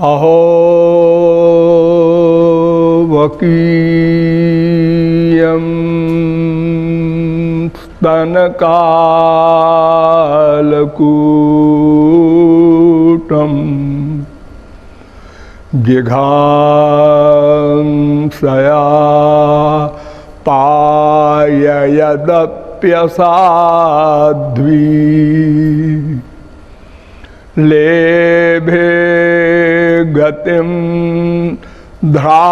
अहो वकीयं स्तनकालकूटं जिघांसया पाययदप्यसाध्वी लेभे गतिं धरातृचितां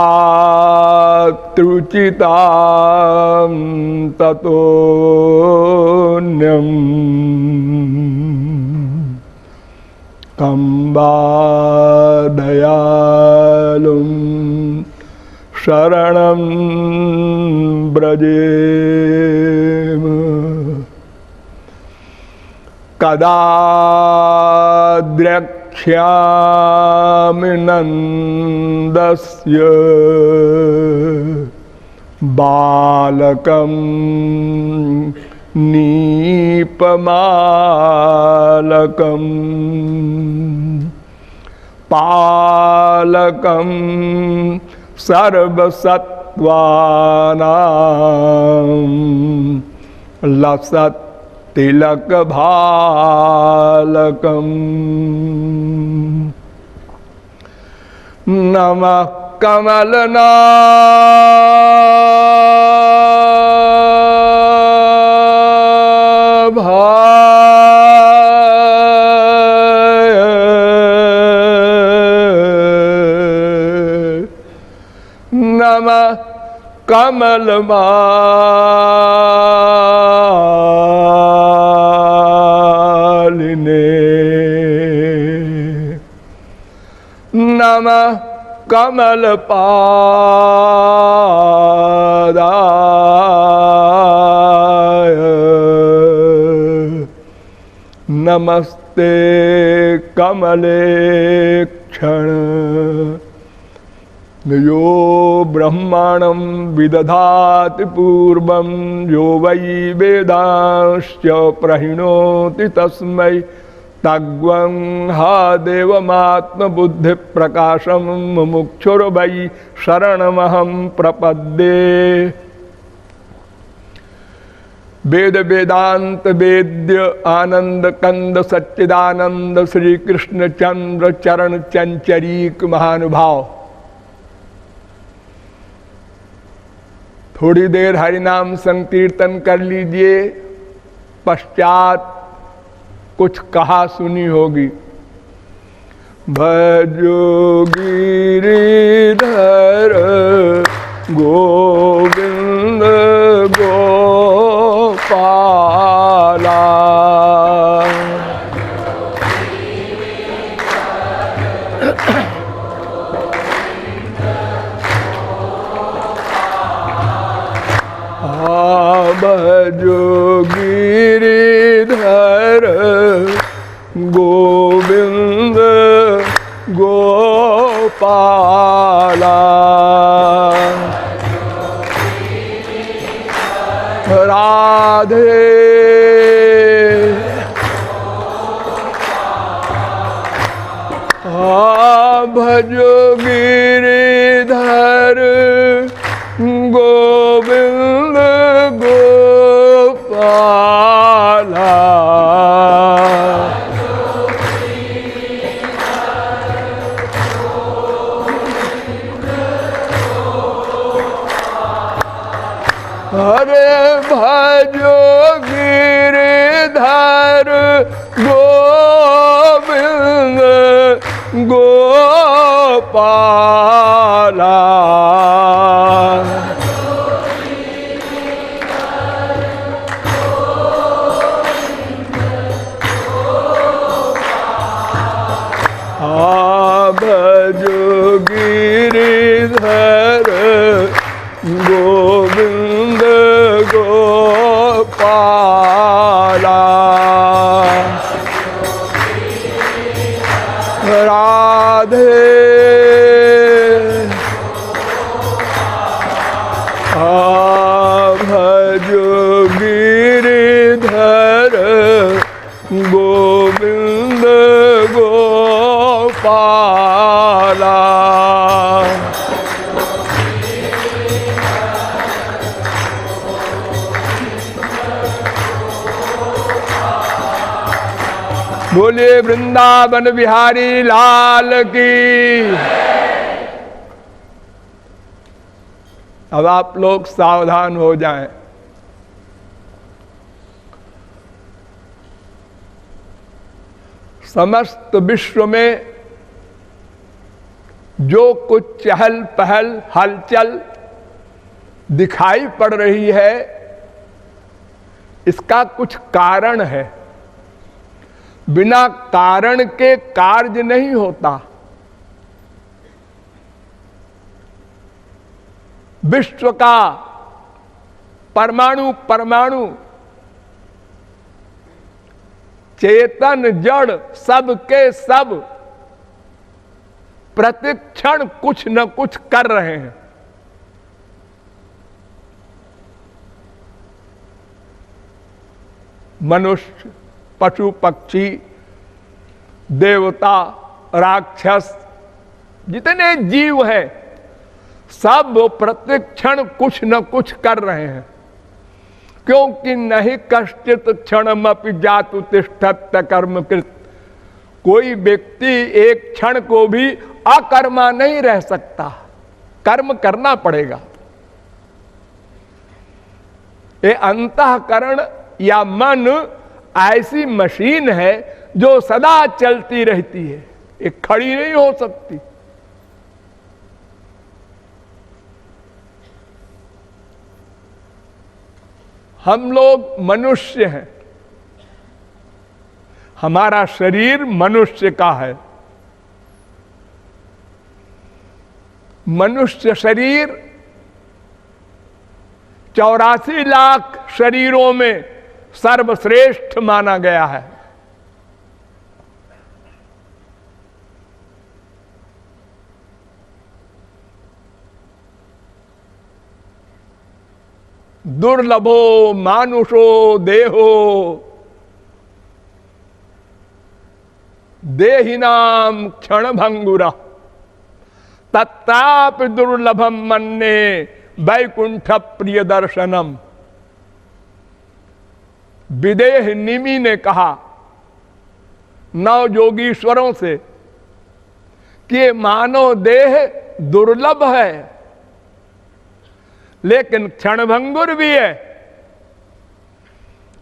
ततोऽन्यं कम्बा दयालुं शरणं व्रजेम। कदा द्रक्ष्यामि नन्दस्य बालकं नीपमालकं पालकं सर्वसत्त्वानां लसत् तिलकभालकं नमः कमलनाभाय नमः कमलमालिने नमः कमलपादाय नमस्ते कमलेक्षण। यो ब्रह्माणं विदधाति पूर्वं यो वै वेदांश्च प्रहिणोति तस्मै तग्वं हा देवमात्मबुद्धिप्रकाशं मुमुक्षुर्वै शरणमहं प्रपद्ये। वेद वेदांत वेद्य आनंद कंद सच्चिदानंद श्री कृष्ण चंद्र चरण चंचरीक महानुभाव, थोड़ी देर हरिनाम संकीर्तन कर लीजिए, पश्चात कुछ कहा सुनी होगी। भजो गिरिधर गोविंद गोपाला भजो गिरिधर गोविंद गोपाला राधे भजो गिरिधर गोविंद गोपाला हरे भजो गिरिधर गोविंद गोपाला भजो गिरिधर गोविंद गोपाला राधे भजो गिरिधर गोविंद गोपाला बोले वृंदावन बिहारी लाल की। अब आप लोग सावधान हो जाएं। समस्त विश्व में जो कुछ चहल पहल हलचल दिखाई पड़ रही है, इसका कुछ कारण है। बिना कारण के कार्य नहीं होता। विश्व का परमाणु परमाणु, चेतन जड़ सब के सब प्रतिक्षण कुछ न कुछ कर रहे हैं। मनुष्य, पशु पक्षी, देवता, राक्षस, जितने जीव हैं सब प्रतिक्षण कुछ न कुछ कर रहे हैं। क्योंकि नहीं कश्चित क्षणमपि जातु तिष्ठत कर्मकृत। कोई व्यक्ति एक क्षण को भी अकर्मा नहीं रह सकता, कर्म करना पड़ेगा। ये अंतःकरण या मन ऐसी मशीन है जो सदा चलती रहती है, ये खड़ी नहीं हो सकती। हम लोग मनुष्य हैं, हमारा शरीर मनुष्य का है। मनुष्य शरीर 84 लाख शरीरों में सर्वश्रेष्ठ माना गया है। दुर्लभो मानुषो देहो देहिनाम क्षणभंगुरा तत्रापि दुर्लभम मन्ये वैकुंठ प्रिय दर्शनम। विदेह निमि ने कहा नव योगीश्वरों से कि मानव देह दुर्लभ है, लेकिन क्षणभंगुर भी है,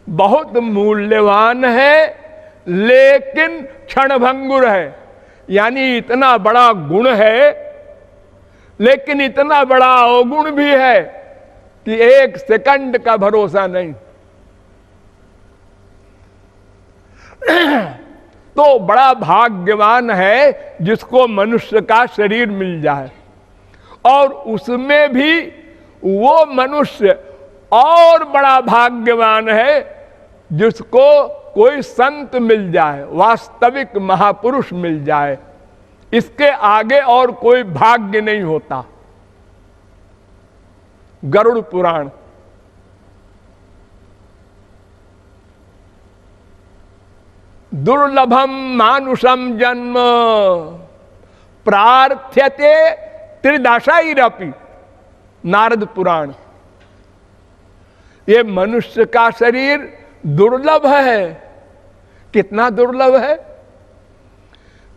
बहुत मूल्यवान है, लेकिन क्षणभंगुर है। यानी इतना बड़ा गुण है, लेकिन इतना बड़ा अवगुण भी है कि एक सेकंड का भरोसा नहीं। तो बड़ा भाग्यवान है जिसको मनुष्य का शरीर मिल जाए, और उसमें भी वो मनुष्य और बड़ा भाग्यवान है जिसको कोई संत मिल जाए, वास्तविक महापुरुष मिल जाए। इसके आगे और कोई भाग्य नहीं होता। गरुड़ पुराण। दुर्लभम मानुषम जन्म प्रार्थ्यते त्रिदशैरपि। नारद पुराण। ये मनुष्य का शरीर दुर्लभ है। कितना दुर्लभ है?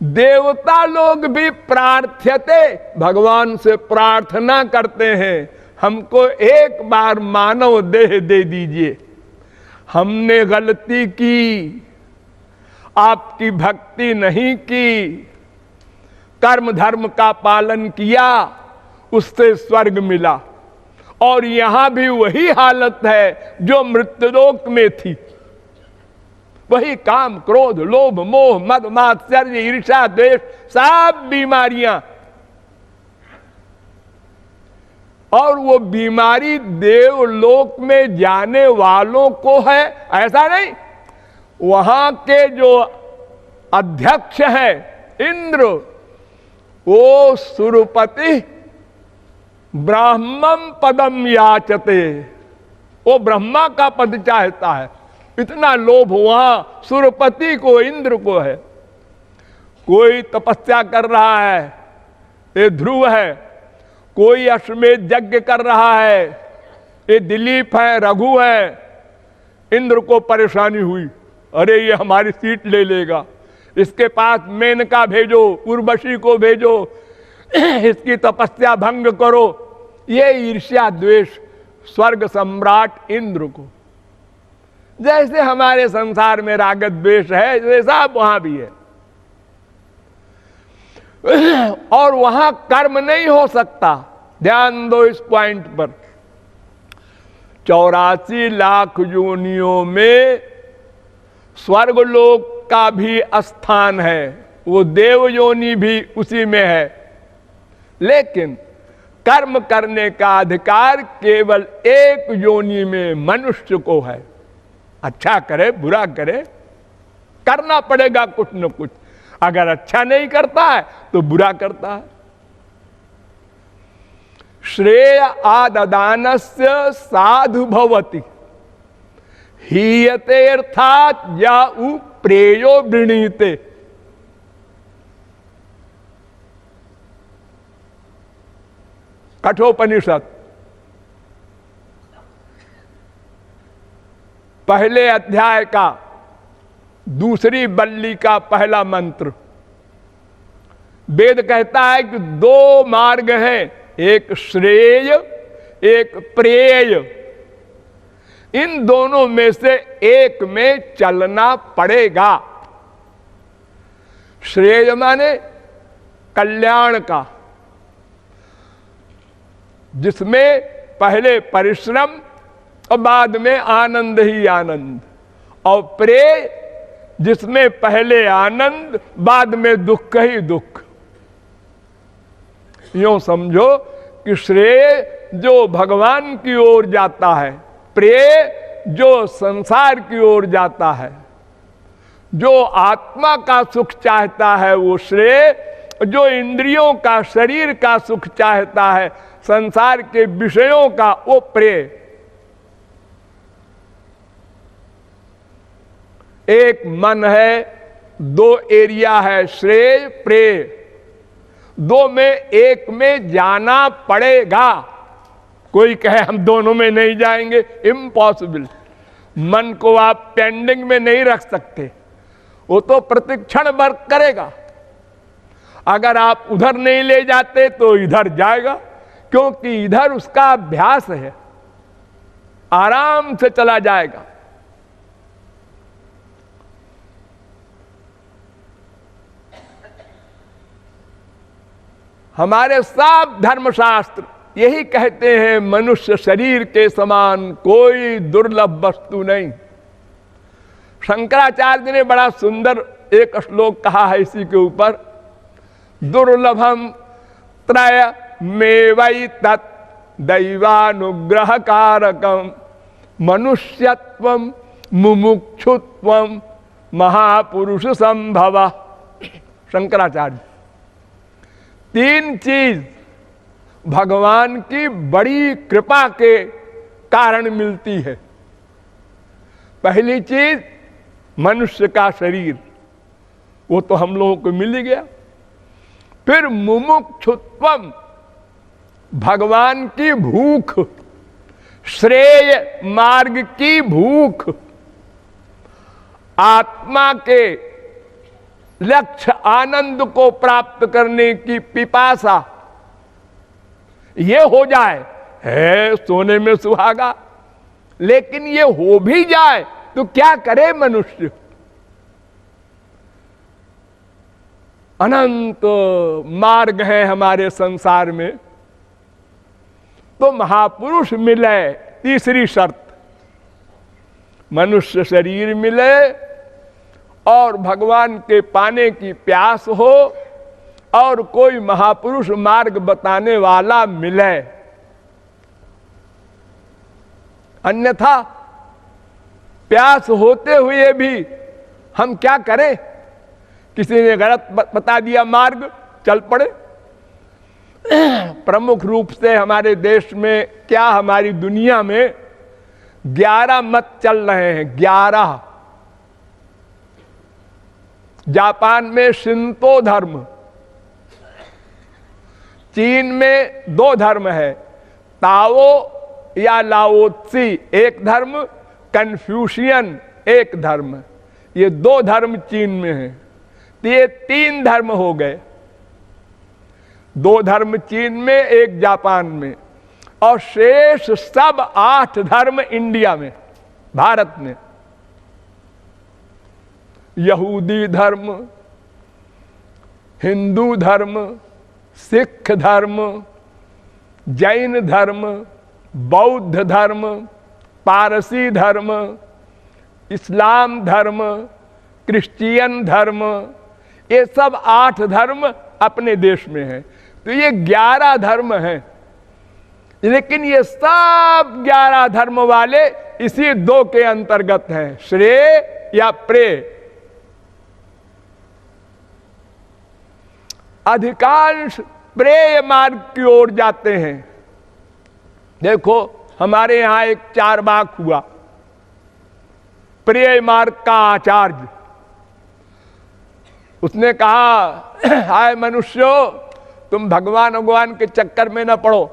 देवता लोग भी प्रार्थ्यते, भगवान से प्रार्थना करते हैं, हमको एक बार मानव देह दे दीजिए। हमने गलती की, आपकी भक्ति नहीं की, कर्म धर्म का पालन किया, उससे स्वर्ग मिला। और यहां भी वही हालत है जो मृत्युलोक में थी। वही काम, क्रोध, लोभ, मोह, मद, मात्सर्य, ईर्ष्या, द्वेष, सब बीमारियां। और वो बीमारी देवलोक में जाने वालों को है, ऐसा नहीं। वहां के जो अध्यक्ष हैं इंद्र, वो सुरपति ब्राह्मम पदम याचते, वो ब्रह्मा का पद चाहता है। इतना लोभ वहां सुरपति को, इंद्र को है। कोई तपस्या कर रहा है, ये ध्रुव है। कोई अश्वमेध यज्ञ कर रहा है, ये दिलीप है, रघु है। इंद्र को परेशानी हुई, अरे ये हमारी सीट ले लेगा, इसके पास मेनका भेजो, उर्वशी को भेजो, इसकी तपस्या भंग करो। ये ईर्ष्या द्वेष स्वर्ग सम्राट इंद्र को, जैसे हमारे संसार में राग द्वेष है वैसा वहां भी है। और वहां कर्म नहीं हो सकता, ध्यान दो इस पॉइंट पर। 84 लाख योनियों में स्वर्गलोक का भी स्थान है, वो देव योनि भी उसी में है, लेकिन कर्म करने का अधिकार केवल एक योनि में मनुष्य को है। अच्छा करे बुरा करे, करना पड़ेगा कुछ न कुछ। अगर अच्छा नहीं करता है तो बुरा करता है। श्रेय आददानस्य साधु भवति हीयते अर्थात या उ प्रेयो वृणीते। कठोपनिषद पहले अध्याय का दूसरी बल्ली का पहला मंत्र। वेद कहता है कि दो मार्ग हैं, एक श्रेय एक प्रेय। इन दोनों में से एक में चलना पड़ेगा। श्रेय माने कल्याण का, जिसमें पहले परिश्रम और बाद में आनंद ही आनंद, और प्रेय जिसमें पहले आनंद बाद में दुख ही दुख। यूं समझो कि श्रेय जो भगवान की ओर जाता है, प्रेय जो संसार की ओर जाता है। जो आत्मा का सुख चाहता है वो श्रेय, जो इंद्रियों का शरीर का सुख चाहता है, संसार के विषयों का, वो प्रेय। एक मन है, दो एरिया है, श्रेय प्रेय। दो में एक में जाना पड़ेगा। कोई कहे हम दोनों में नहीं जाएंगे, इम्पॉसिबल। मन को आप पेंडिंग में नहीं रख सकते, वो तो प्रतिक्षण वर्क करेगा। अगर आप उधर नहीं ले जाते तो इधर जाएगा, क्योंकि इधर उसका अभ्यास है, आराम से चला जाएगा। हमारे सब धर्मशास्त्र यही कहते हैं, मनुष्य शरीर के समान कोई दुर्लभ वस्तु नहीं। शंकराचार्य ने बड़ा सुंदर एक श्लोक कहा है इसी के ऊपर, दुर्लभम त्रय मेवै तत् दैवानुग्रह कारकम मनुष्यत्वम मुमुक्षुत्वम महापुरुष संभव। शंकराचार्य, तीन चीज भगवान की बड़ी कृपा के कारण मिलती है। पहली चीज मनुष्य का शरीर, वो तो हम लोगों को मिल ही गया। फिर मुमुक्षुत्वम, भगवान की भूख, श्रेय मार्ग की भूख, आत्मा के लक्ष्य आनंद को प्राप्त करने की पिपासा। ये हो जाए है सोने में सुहागा, लेकिन ये हो भी जाए तो क्या करे मनुष्य। अनंत मार्ग है हमारे संसार में, तो महापुरुष मिले, तीसरी शर्त। मनुष्य शरीर मिले और भगवान के पाने की प्यास हो, और कोई महापुरुष मार्ग बताने वाला मिले। अन्यथा प्यास होते हुए भी हम क्या करें? किसी ने गलत बता दिया मार्ग, चल पड़े। प्रमुख रूप से हमारे देश में, क्या हमारी दुनिया में 11 मत चल रहे हैं, 11। जापान में शिंतो धर्म, चीन में 2 धर्म है, ताओ या लाओत्सी एक धर्म, कन्फ्यूशियन एक धर्म। ये 2 धर्म चीन में हैं, तो ये 3 धर्म हो गए। 2 धर्म चीन में, 1 जापान में, और शेष सब 8 धर्म इंडिया में, भारत में। यहूदी धर्म, हिंदू धर्म, सिख धर्म, जैन धर्म, बौद्ध धर्म, पारसी धर्म, इस्लाम धर्म, क्रिश्चियन धर्म, ये सब 8 धर्म अपने देश में हैं। तो ये 11 धर्म हैं, लेकिन ये सब 11 धर्म वाले इसी 2 के अंतर्गत हैं, श्रेय या प्रेय। अधिकांश प्रेय मार्ग की ओर जाते हैं। देखो हमारे यहां एक चारवाक हुआ, प्रेय मार्ग का आचार्य। उसने कहा, हाय मनुष्यों, तुम भगवान के चक्कर में न पड़ो।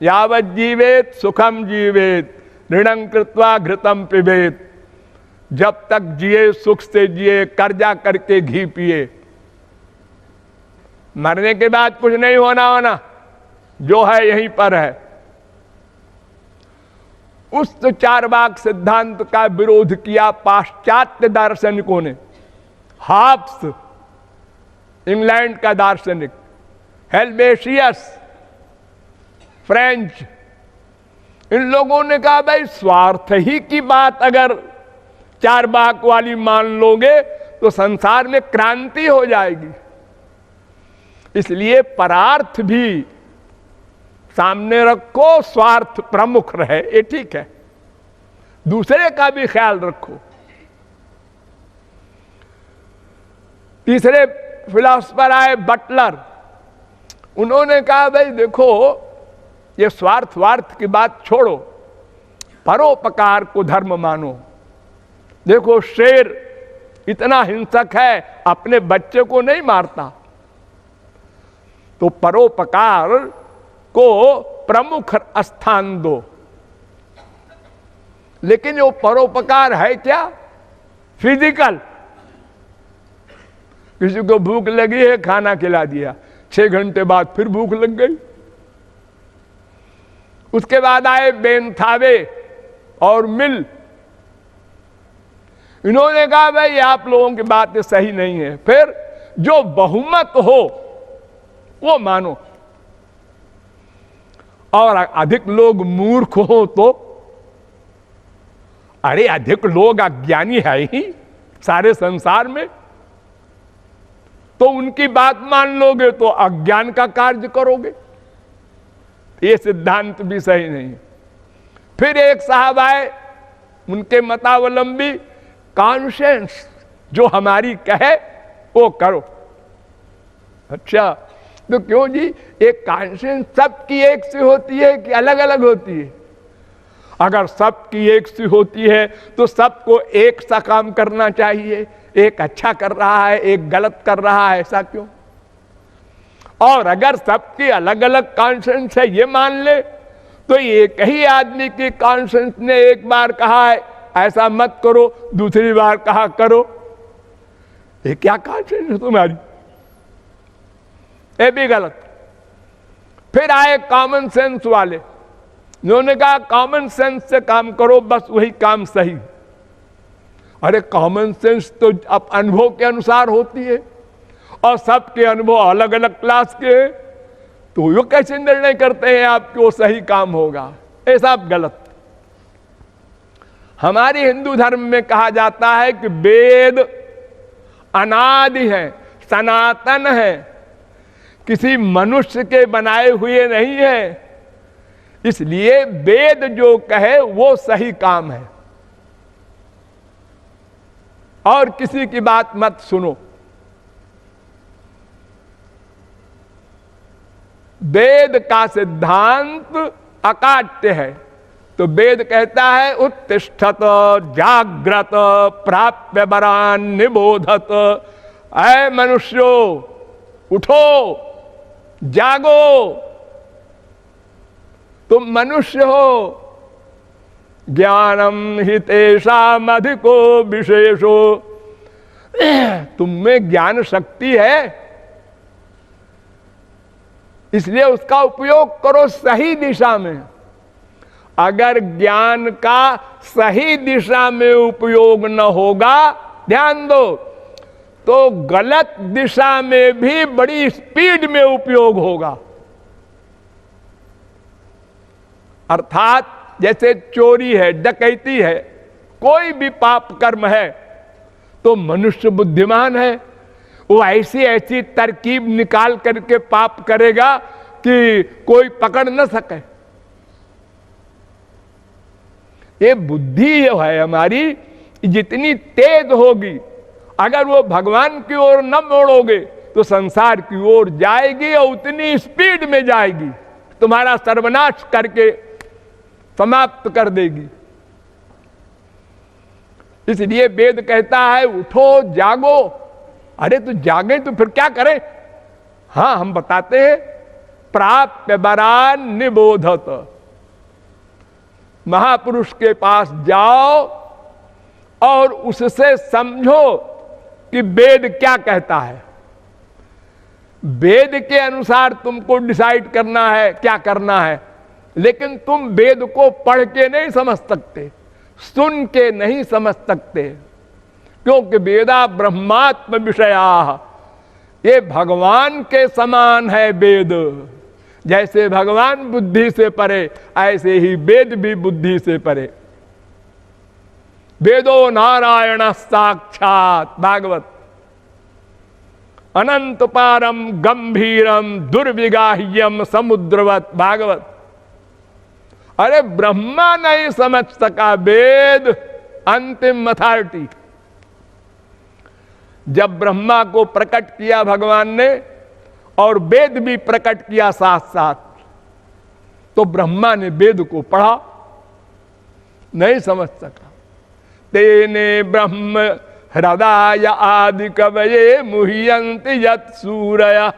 यावत जीवेत सुखम जीवेत, ऋणं कृत्वा घृतम पिबेत। जब तक जिए सुख से जिए, कर्जा करके घी पिए। मरने के बाद कुछ नहीं होना, जो है यहीं पर है। उस चारवाक सिद्धांत का विरोध किया पाश्चात्य दार्शनिकों ने। हाब्स, इंग्लैंड का दार्शनिक, हेल्वेशियस, फ्रेंच, इन लोगों ने कहा भाई स्वार्थ ही की बात अगर चारवाक वाली मान लोगे तो संसार में क्रांति हो जाएगी। इसलिए परार्थ भी सामने रखो, स्वार्थ प्रमुख रहे, ये ठीक है। दूसरे का भी ख्याल रखो। तीसरे फिलोसफर आए बटलर। उन्होंने कहा भाई देखो, ये स्वार्थ की बात छोड़ो, परोपकार को धर्म मानो। देखो शेर इतना हिंसक है, अपने बच्चे को नहीं मारता, तो परोपकार को प्रमुख स्थान दो। लेकिन वो परोपकार है क्या? फिजिकल। किसी को भूख लगी है, खाना खिला दिया, 6 घंटे बाद फिर भूख लग गई। उसके बाद आए बेनथावे और मिल। इन्होंने कहा भाई आप लोगों की बातें सही नहीं है, फिर जो बहुमत हो वो मानो, और अधिक लोग मूर्ख हो तो, अरे अधिक लोग अज्ञानी है ही सारे संसार में, तो उनकी बात मान लोगे तो अज्ञान का कार्य करोगे। ये सिद्धांत भी सही नहीं। फिर एक साहब आए, उनके मतावलंबी, कॉन्शियस जो हमारी कहे वो करो। अच्छा, तो क्यों जी? एक कॉन्शियस सबकी एक सी होती है कि अलग अलग होती है? अगर सबकी एक सी होती है तो सबको एक सा काम करना चाहिए। एक अच्छा कर रहा है, एक गलत कर रहा है, ऐसा क्यों? और अगर सबकी अलग अलग कॉन्शियस है ये मान ले, तो एक ही आदमी की कॉन्शियस ने एक बार कहा है ऐसा मत करो, दूसरी बार कहा करो, ये क्या कॉन्शियस है तुम्हारी? ये भी गलत। फिर आए कॉमन सेंस वाले, उन्होंने कहा कॉमन सेंस से काम करो, बस वही काम सही। अरे कॉमन सेंस तो अब अनुभव के अनुसार होती है, और सबके अनुभव अलग अलग क्लास के हैं, तो वो कैसे निर्णय करते हैं आपके वो सही काम होगा? ये सब गलत। हमारे हिंदू धर्म में कहा जाता है कि वेद अनादि है, सनातन है, किसी मनुष्य के बनाए हुए नहीं है, इसलिए वेद जो कहे वो सही काम है, और किसी की बात मत सुनो। वेद का सिद्धांत अकाट्य है, तो वेद कहता है उत्तिष्ठत जाग्रत प्राप्य वरान निबोधत। ऐ मनुष्यो उठो, जागो, तुम मनुष्य हो। ज्ञानम हि तेषाम अधिको विशेषो तुम में ज्ञान शक्ति है, इसलिए उसका उपयोग करो सही दिशा में। अगर ज्ञान का सही दिशा में उपयोग न होगा, ध्यान दो, तो गलत दिशा में भी बड़ी स्पीड में उपयोग होगा। अर्थात जैसे चोरी है, डकैती है, कोई भी पाप कर्म है, तो मनुष्य बुद्धिमान है, वो ऐसी ऐसी तरकीब निकाल करके पाप करेगा कि कोई पकड़ न सके। ये बुद्धि जो है हमारी, जितनी तेज होगी, अगर वो भगवान की ओर न मोड़ोगे तो संसार की ओर जाएगी और उतनी स्पीड में जाएगी, तुम्हारा सर्वनाश करके समाप्त कर देगी। इसलिए वेद कहता है उठो जागो। अरे तो जागे तो फिर क्या करें? हाँ, हम बताते हैं, प्राप्य वरान निबोधत। महापुरुष के पास जाओ और उससे समझो कि वेद क्या कहता है। वेद के अनुसार तुमको डिसाइड करना है क्या करना है, लेकिन तुम वेद को पढ़ के नहीं समझ सकते, सुन के नहीं समझ सकते, क्योंकि वेदा ब्रह्मात्म विषया, ये भगवान के समान है वेद। जैसे भगवान बुद्धि से परे, ऐसे ही वेद भी बुद्धि से परे। वेदो नारायण साक्षात, भागवत। अनंत पारम गंभीरम दुर्विगाह्यम समुद्रवत, भागवत। अरे ब्रह्मा नहीं समझ सका वेद, अंतिम अथॉरिटी। जब ब्रह्मा को प्रकट किया भगवान ने और वेद भी प्रकट किया साथ साथ, तो ब्रह्मा ने वेद को पढ़ा, नहीं समझ सका। तेने ब्रह्म हृदय आदि कवये मुह्यन्ति यत् सूरय।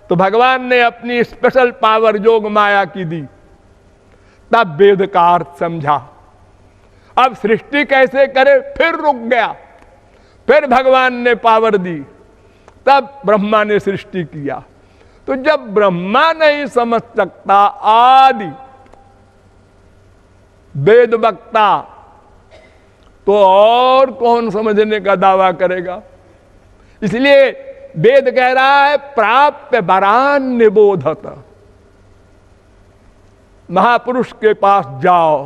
तो भगवान ने अपनी स्पेशल पावर योग माया की दी, तब वेद का अर्थ समझा। अब सृष्टि कैसे करे, फिर रुक गया, फिर भगवान ने पावर दी, तब ब्रह्मा ने सृष्टि किया। तो जब ब्रह्मा नहीं समझ सकता आदि वेद वक्ता, तो और कौन समझने का दावा करेगा? इसलिए वेद कह रहा है प्राप्य वरान निबोधत। महापुरुष के पास जाओ,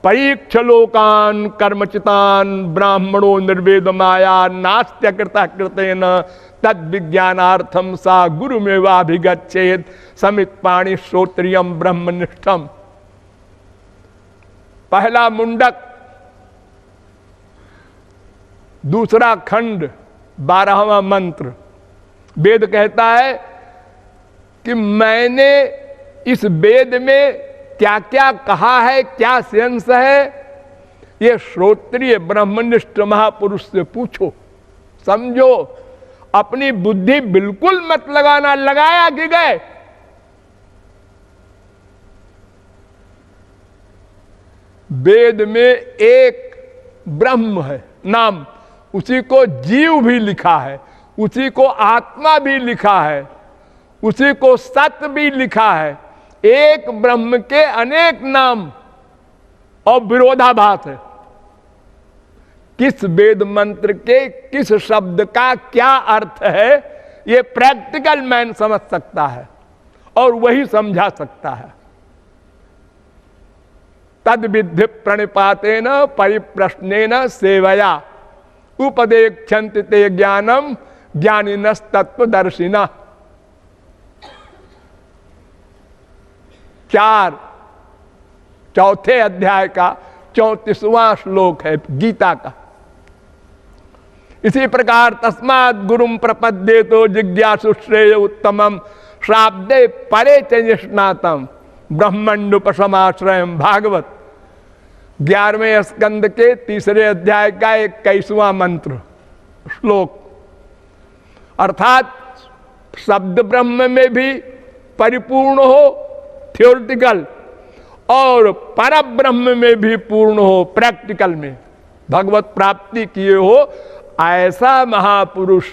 परीक्ष लोकान कर्मचितान ब्राह्मणो निर्वेद माया नास्त्य कृता कृतेन तद विज्ञानार्थम सा गुरुमेवाभिगच्छेद समित पाणि श्रोत्रियम ब्रह्मनिष्ठम। पहला मुंडक, दूसरा खंड, 12वां मंत्र। वेद कहता है कि मैंने इस वेद में क्या क्या कहा है, क्या सेंस है, ये श्रोत्रिय ब्रह्मनिष्ठ महापुरुष से पूछो, समझो। अपनी बुद्धि बिल्कुल मत लगाना, लगाया कि गए। वेद में एक ब्रह्म है नाम, उसी को जीव भी लिखा है, उसी को आत्मा भी लिखा है, उसी को सत्य भी लिखा है। एक ब्रह्म के अनेक नाम और विरोधाभास है। किस वेद मंत्र के किस शब्द का क्या अर्थ है, ये प्रैक्टिकल मैन समझ सकता है और वही समझा सकता है। तद विधि प्रणिपातेन परिप्रश्नेन सेवया उपदेक्षन्ति ते ज्ञानम ज्ञानिनस् तत्वदर्शिनः। 4 अध्याय का 34वां श्लोक है गीता का। इसी प्रकार तस्मात् गुरुम प्रपद्ये तो जिज्ञासु श्रेय उत्तमम श्राब्दे परे च निष्णातम ब्रह्मण्युपशमाश्रयम, भागवत। 11वें स्कंद के 3 अध्याय का 21वां मंत्र श्लोक। अर्थात शब्द ब्रह्म में भी परिपूर्ण हो थियोरिटिकल, और परब्रह्म में भी पूर्ण हो प्रैक्टिकल में, भगवत प्राप्ति किए हो, ऐसा महापुरुष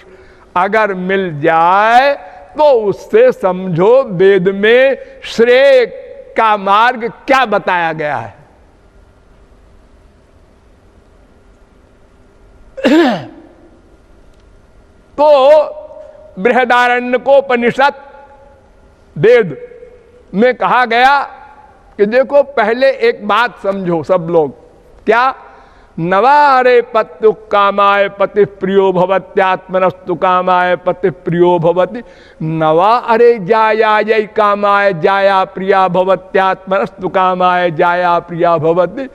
अगर मिल जाए तो उससे समझो वेद में श्रेय का मार्ग क्या बताया गया है। तो बृहदारण्यकोपनिषद वेद में कहा गया कि देखो पहले एक बात समझो सब लोग, क्या? नवारे पत्यु कामाय पति प्रियो भवत्यात्मनस्तु कामाय पति प्रियो भवति। नवा अरे जाया जय कामाय जाया प्रिया भवत्यात्मनस्तु कामाय जाया प्रिया भवति।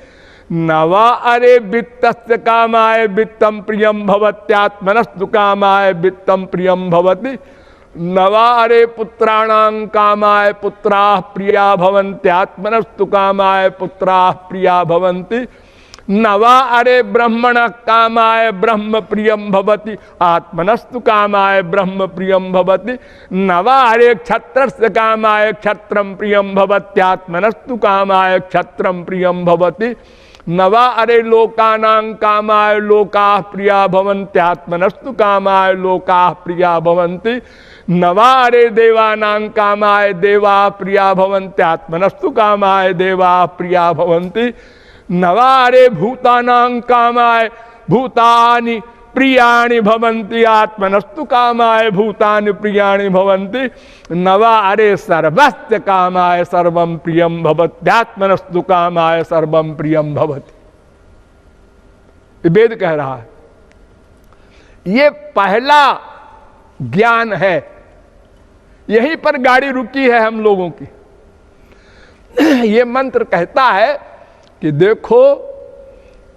नवा अरे वित्तस्य कामाय वित्तम प्रियम भवत्यात्मनस्तु कामाय वित्तम प्रियम भवति। नवा अरे पुत्राणां कामाय पुत्राः प्रिया भवन्त्यात्मनस्तु कामाय पुत्राः प्रिया भवन्ति। नवा अरे ब्रह्मण कामाय ब्रह्म प्रियम भवति आत्मनस्तु कामाय ब्रह्म प्रियम भवति। नवा अरे क्षत्रस्य कामाय क्षत्रम प्रियम भवत्यात्मनस्तु कामाय क्षत्रम प्रियम भवति। नवा अरे लोकानां कामाय लोकाः प्रिया भवन्त्यात्मनस्तु कामाय लोकाः प्रिया भवन्ति। नवा अरे देवानां कामाय देवा प्रिया भवन्त्यात्मनस्तु कामाय देवा प्रिया भवन्ति। नवा अरे भूतानां कामाय भूतानि प्रियाणि भवन्ति आत्मनस्तु कामाय भूतानि प्रियाणि भवन्ति। नवा अरे सर्वस्य कामाय सर्वं प्रियं भवत्यात्मनस्तु कामाय सर्वं प्रियं भवति। वेद कह रहा है। ये पहला ज्ञान है, यहीं पर गाड़ी रुकी है हम लोगों की। ये मंत्र कहता है कि देखो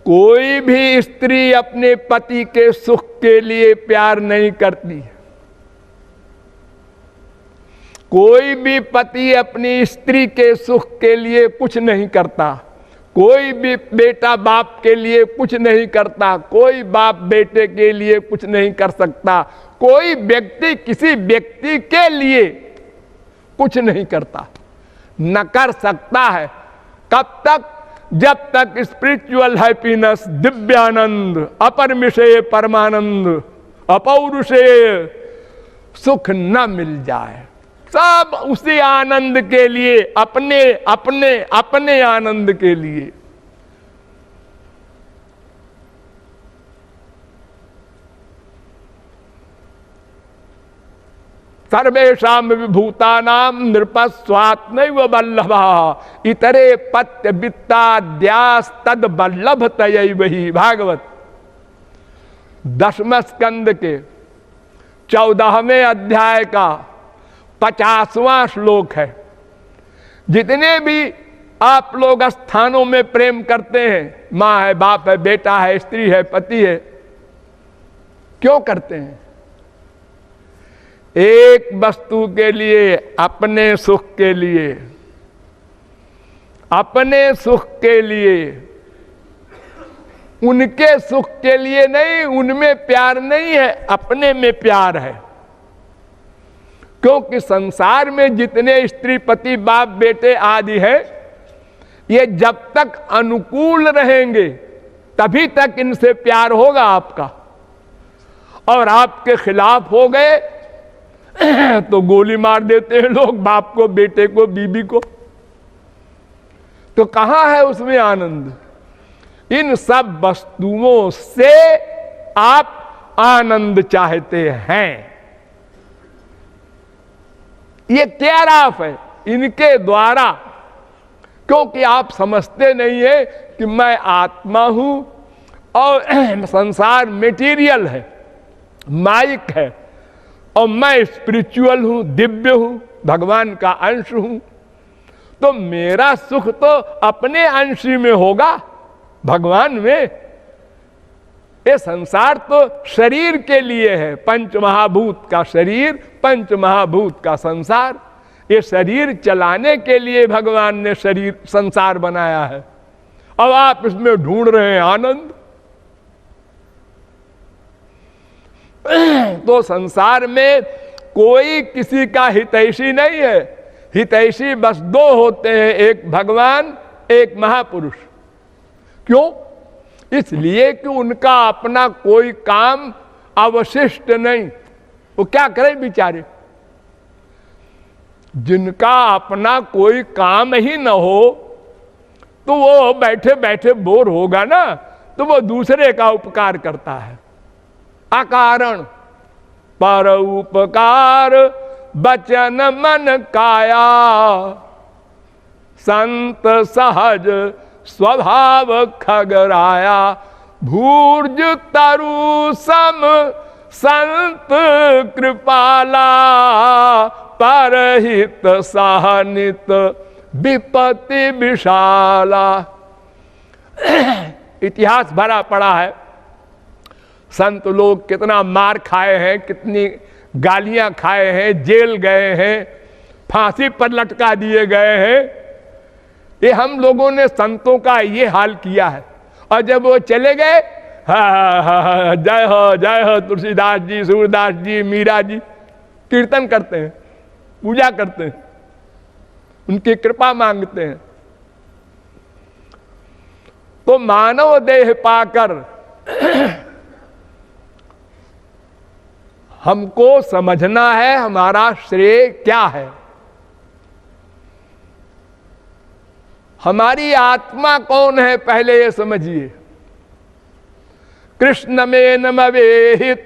कोई भी स्त्री अपने पति के सुख के लिए प्यार नहीं करती, कोई भी पति अपनी स्त्री के सुख के लिए कुछ नहीं करता, कोई भी बेटा बाप के लिए कुछ नहीं करता, कोई बाप बेटे के लिए कुछ नहीं कर सकता, कोई व्यक्ति किसी व्यक्ति के लिए कुछ नहीं करता, न कर सकता है। कब तक? जब तक स्पिरिचुअल हैप्पीनेस, दिव्यानंद, अपरमिषेय परमानंद, अपौरुषेय सुख न मिल जाए। सब उसी आनंद के लिए, अपने अपने अपने आनंद के लिए। सर्वेषां विभूतानां नृपस्वात्मैव वल्लभः इतरे पत्य वित्ताद्यास्तद वल्लभ तयैव ही। भागवत 10वें स्कंद के 14वें अध्याय का 50वां श्लोक है। जितने भी आप लोग स्थानों में प्रेम करते हैं, माँ है, बाप है, बेटा है, स्त्री है, पति है, क्यों करते हैं? एक वस्तु के लिए, अपने सुख के लिए, अपने सुख के लिए, उनके सुख के लिए नहीं। उनमें प्यार नहीं है, अपने में प्यार है। क्योंकि संसार में जितने स्त्री पति बाप बेटे आदि हैं, ये जब तक अनुकूल रहेंगे तभी तक इनसे प्यार होगा आपका, और आपके खिलाफ हो गए तो गोली मार देते हैं लोग, बाप को, बेटे को, बीबी को। तो कहां है उसमें आनंद? इन सब वस्तुओं से आप आनंद चाहते हैं। ये क्या राफ है इनके द्वारा, क्योंकि आप समझते नहीं है कि मैं आत्मा हूं और संसार मेटीरियल है, माइक है, और मैं स्पिरिचुअल हूं, दिव्य हूं, भगवान का अंश हूं। तो मेरा सुख तो अपने अंश में होगा, भगवान में। ये संसार तो शरीर के लिए है, पंच महाभूत का शरीर, पंच महाभूत का संसार। ये शरीर चलाने के लिए भगवान ने शरीर संसार बनाया है। अब आप इसमें ढूंढ रहे हैं आनंद। तो संसार में कोई किसी का हितैषी नहीं है। हितैषी बस दो होते हैं, एक भगवान, एक महापुरुष। क्यों? इसलिए कि उनका अपना कोई काम अवशिष्ट नहीं। वो क्या करें बेचारे, जिनका अपना कोई काम ही न हो तो वो बैठे बैठे बोर होगा ना, तो वो दूसरे का उपकार करता है अकारण। पर उपकार बचन मन काया, संत सहज स्वभाव खगराया। भूर्ज तरु सम संत कृपाला, परहित सहनित विपत्ति विशाला। इतिहास भरा पड़ा है, संत लोग कितना मार खाए हैं, कितनी गालियां खाए हैं, जेल गए हैं, फांसी पर लटका दिए गए हैं। ये हम लोगों ने संतों का ये हाल किया है। और जब वो चले गए, जय हो तुलसीदास जी, सूरदास जी, मीरा जी, कीर्तन करते हैं, पूजा करते हैं, उनकी कृपा मांगते हैं। तो मानव देह पाकर हमको समझना है हमारा श्रेय क्या है। हमारी आत्मा कौन है पहले ये समझिए। कृष्ण में नमवेहित्वोमात्मानं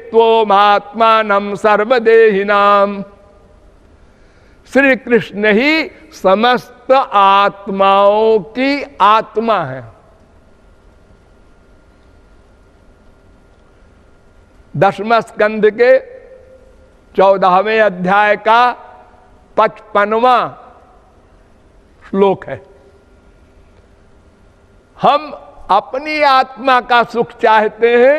सर्वदेहिनाम। श्री कृष्ण ही समस्त आत्माओं की आत्मा है। 10वें स्कंद के 14वें अध्याय का 55वां श्लोक है। हम अपनी आत्मा का सुख चाहते हैं,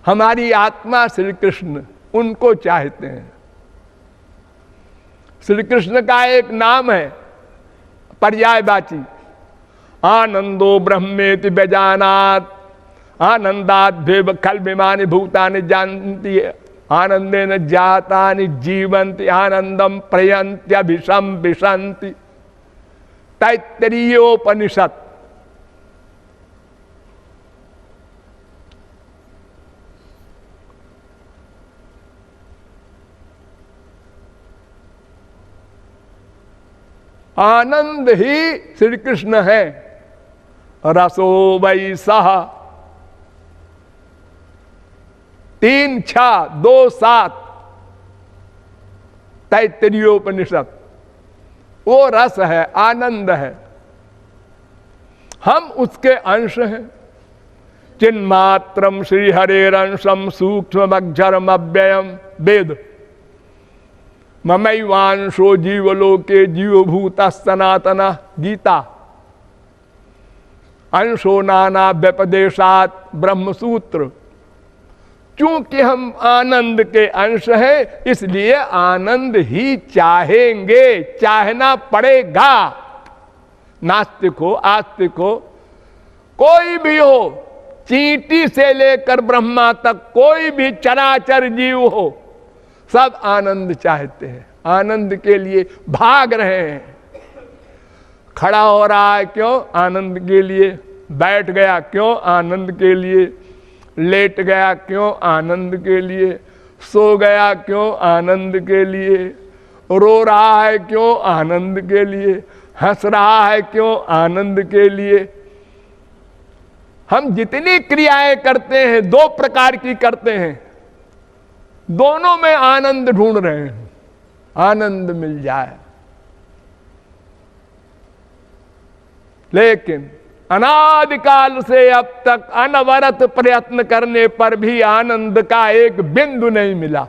हमारी आत्मा श्री कृष्ण उनको चाहते हैं। श्री कृष्ण का एक नाम है पर्यायवाची, आनंदो ब्रह्मेति व्यजानात् आनंदाद्भेव खल्विमानि भूतानि जानन्ति आनंदेन जातानि जीवन्ति आनंदम प्रयन्त्यभिषं विशन्ति। तैत्तरीयोपनिषद। आनंद ही श्री कृष्ण है। रसो वै सह 3:6-2:7 तैत्तरीयोपनिषद। वो रस है, आनंद है, हम उसके अंश हैं। चिन्मात्रम श्री हरेरंशम सूक्ष्म अक्षरम अव्ययम। वेद ममैवांशो जीवलोके जीवभूत सनातना। गीता अंशो नाना व्यपदेशात ब्रह्मसूत्र। चूंकि हम आनंद के अंश हैं, इसलिए आनंद ही चाहेंगे, चाहना पड़ेगा। नास्तिक हो, आस्तिक हो, कोई भी हो, चींटी से लेकर ब्रह्मा तक कोई भी चराचर जीव हो, सब आनंद चाहते हैं, आनंद के लिए भाग रहे हैं। खड़ा हो रहा है क्यों? आनंद के लिए। बैठ गया क्यों? आनंद के लिए। लेट गया क्यों? आनंद के लिए। सो गया क्यों? आनंद के लिए। रो रहा है क्यों? आनंद के लिए। हंस रहा है क्यों? आनंद के लिए। हम जितनी क्रियाएं करते हैं, 2 प्रकार की करते हैं, दोनों में आनंद ढूंढ रहे हैं। आनंद मिल जाए, लेकिन अनादिकाल से अब तक अनवरत प्रयत्न करने पर भी आनंद का एक बिंदु नहीं मिला।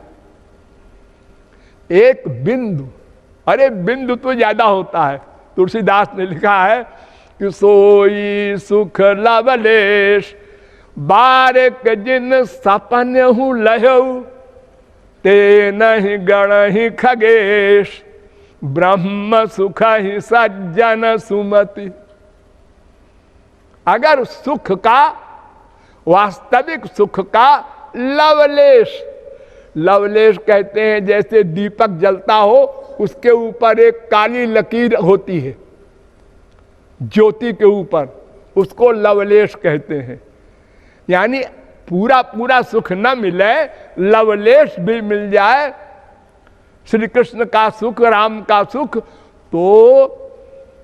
एक बिंदु, अरे बिंदु तो ज्यादा होता है। तुलसीदास ने लिखा है कि सोई सुख लवलेश बारिक जिन सपन हूं लहु ते नहीं गण ही खगेश ब्रह्म सुख ही सज्जन सुमति। अगर सुख का, वास्तविक सुख का लवलेश, लवलेश कहते हैं जैसे दीपक जलता हो, उसके ऊपर एक काली लकीर होती है ज्योति के ऊपर, उसको लवलेश कहते हैं। यानी पूरा पूरा सुख न मिले, लवलेश भी मिल जाए, श्री कृष्ण का सुख, राम का सुख, तो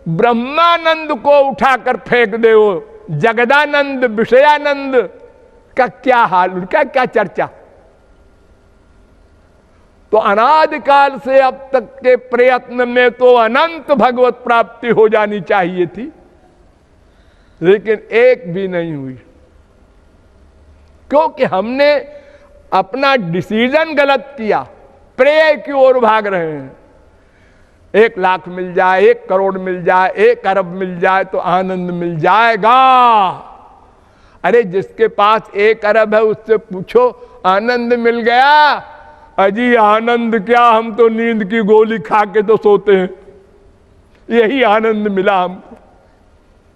ब्रह्मानंद को उठाकर फेंक दे, वो जगदानंद विषयानंद का क्या हाल, उनका क्या चर्चा। तो अनादिकाल से अब तक के प्रयत्न में तो अनंत भगवत प्राप्ति हो जानी चाहिए थी, लेकिन एक भी नहीं हुई, क्योंकि हमने अपना डिसीजन गलत किया, प्रेय की ओर भाग रहे हैं। 1 लाख मिल जाए, 1 करोड़ मिल जाए, 1 अरब मिल जाए तो आनंद मिल जाएगा। अरे जिसके पास 1 अरब है उससे पूछो आनंद मिल गया? अजी आनंद क्या, हम तो नींद की गोली खा के तो सोते हैं, यही आनंद मिला हमको,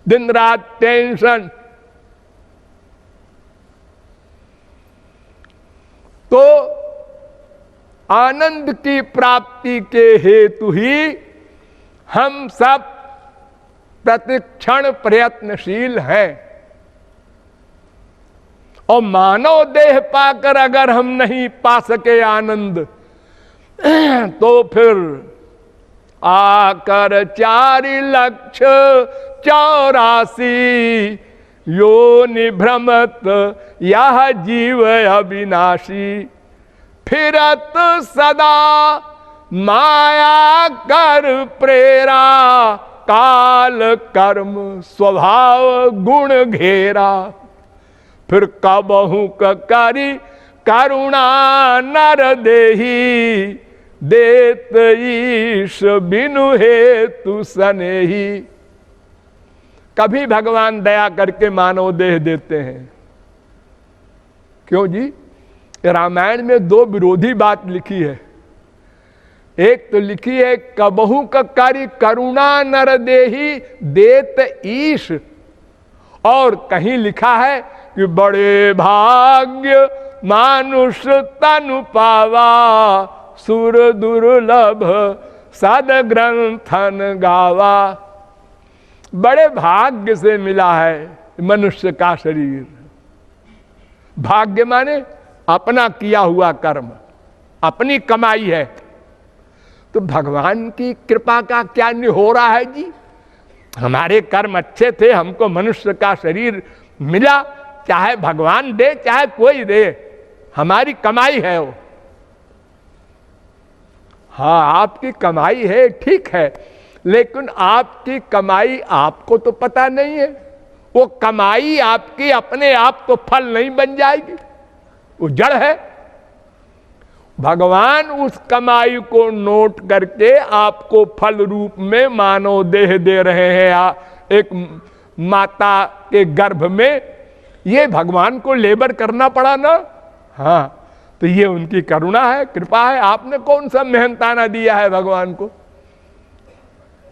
दिन रात टेंशन। तो आनंद की प्राप्ति के हेतु ही हम सब प्रतिक्षण प्रयत्नशील हैं। और मानव देह पाकर अगर हम नहीं पा सके आनंद, तो फिर आकर 4,84,000 योनि भ्रमत यह जीव अविनाशी, फिरत सदा माया कर प्रेरा, काल कर्म स्वभाव गुण घेरा, फिर कबहू करी करुणा नर देही, देत ईश बिनु हेतु सनेही। कभी भगवान दया करके मानव देह देते हैं। क्यों जी? रामायण में 2 विरोधी बात लिखी है। एक तो लिखी है कबहू करी करुणा नर देही, देत ईश, और कहीं लिखा है कि बड़े भाग्य मानुष तनु पावा, सुर दुर्लभ सद ग्रंथन गावा। बड़े भाग्य से मिला है मनुष्य का शरीर। भाग्य माने अपना किया हुआ कर्म, अपनी कमाई है। तो भगवान की कृपा का क्या नहीं हो रहा है जी? हमारे कर्म अच्छे थे, हमको मनुष्य का शरीर मिला, चाहे भगवान दे चाहे कोई दे, हमारी कमाई है वो। हाँ आपकी कमाई है, ठीक है, लेकिन आपकी कमाई आपको तो पता नहीं है। वो कमाई आपकी अपने आप तो फल नहीं बन जाएगी, वो जड़ है। भगवान उस कमाई को नोट करके आपको फल रूप में मानव देह दे रहे हैं। एक माता के गर्भ में ये भगवान को लेबर करना पड़ा ना। हाँ, तो ये उनकी करुणा है, कृपा है। आपने कौन सा मेहनताना दिया है भगवान को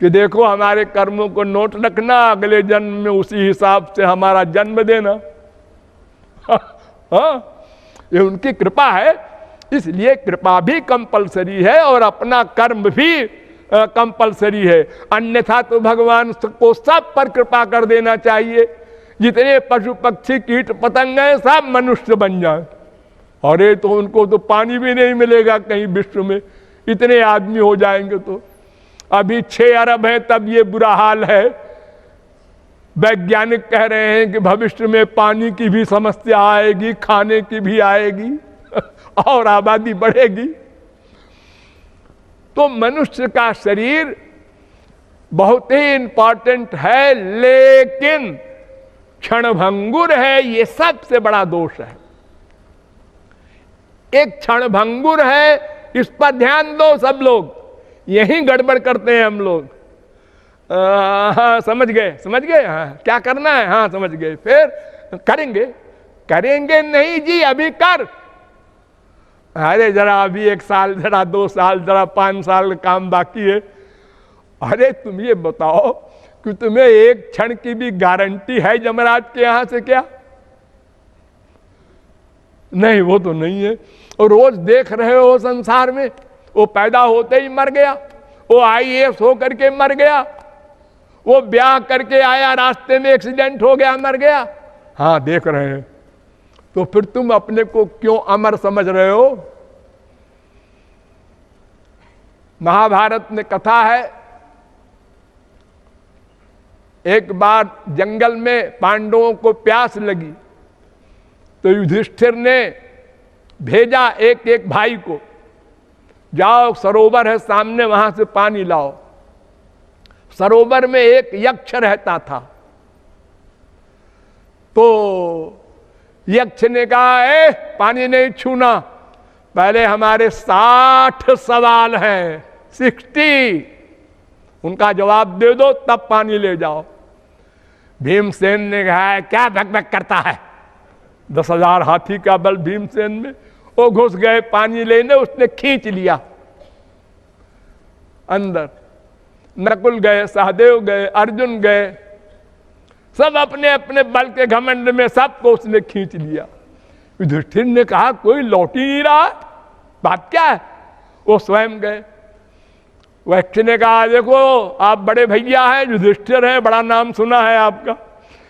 कि देखो हमारे कर्मों को नोट रखना, अगले जन्म में उसी हिसाब से हमारा जन्म देना। हाँ, ये उनकी कृपा है। इसलिए कृपा भी कंपलसरी है और अपना कर्म भी कंपलसरी है। अन्यथा तो भगवान को सब पर कृपा कर देना चाहिए। जितने पशु पक्षी कीट पतंग हैं सब मनुष्य बन जाए। अरे तो उनको तो पानी भी नहीं मिलेगा कहीं विश्व में, इतने आदमी हो जाएंगे। तो अभी 6 अरब हैं तब ये बुरा हाल है। वैज्ञानिक कह रहे हैं कि भविष्य में पानी की भी समस्या आएगी, खाने की भी आएगी और आबादी बढ़ेगी। तो मनुष्य का शरीर बहुत ही इंपॉर्टेंट है, लेकिन क्षणभंगुर है। ये सबसे बड़ा दोष है। एक क्षणभंगुर है, इस पर ध्यान दो सब लोग। यही गड़बड़ करते हैं हम लोग। हाँ समझ गए हाँ क्या करना है, हाँ समझ गए, फिर करेंगे नहीं जी, अभी कर। अरे जरा अभी 1 साल, जरा 2 साल, जरा 5 साल काम बाकी है। अरे तुम ये बताओ कि तुम्हें एक क्षण की भी गारंटी है यमराज के यहां से क्या? नहीं, वो तो नहीं है। और रोज देख रहे हो संसार में, वो पैदा होते ही मर गया, वो IAS होकर के मर गया, वो ब्याह करके आया, रास्ते में एक्सीडेंट हो गया, मर गया। हाँ देख रहे हैं। तो फिर तुम अपने को क्यों अमर समझ रहे हो? महाभारत में कथा है, एक बार जंगल में पांडवों को प्यास लगी तो युधिष्ठिर ने भेजा एक एक भाई को, जाओ सरोवर है सामने, वहां से पानी लाओ। सरोवर में एक यक्ष रहता था। तो यक्ष ने कहा, पानी नहीं छूना, पहले हमारे 60 सवाल हैं, 60, उनका जवाब दे दो तब पानी ले जाओ। भीमसेन ने कहा, क्या भक करता है, 10,000 हाथी का बल भीमसेन में। वो घुस गए पानी लेने, उसने खींच लिया अंदर। नकुल गए, सहदेव गए, अर्जुन गए, सब अपने अपने बल के घमंड में सबको उसने खींच लिया। युधिष्ठिर ने कहा, कोई लौट ही नहीं रहा, बात क्या है? वो स्वयं गए। वैक्ष ने कहा, देखो आप बड़े भैया हैं, युधिष्ठिर हैं, बड़ा नाम सुना है आपका,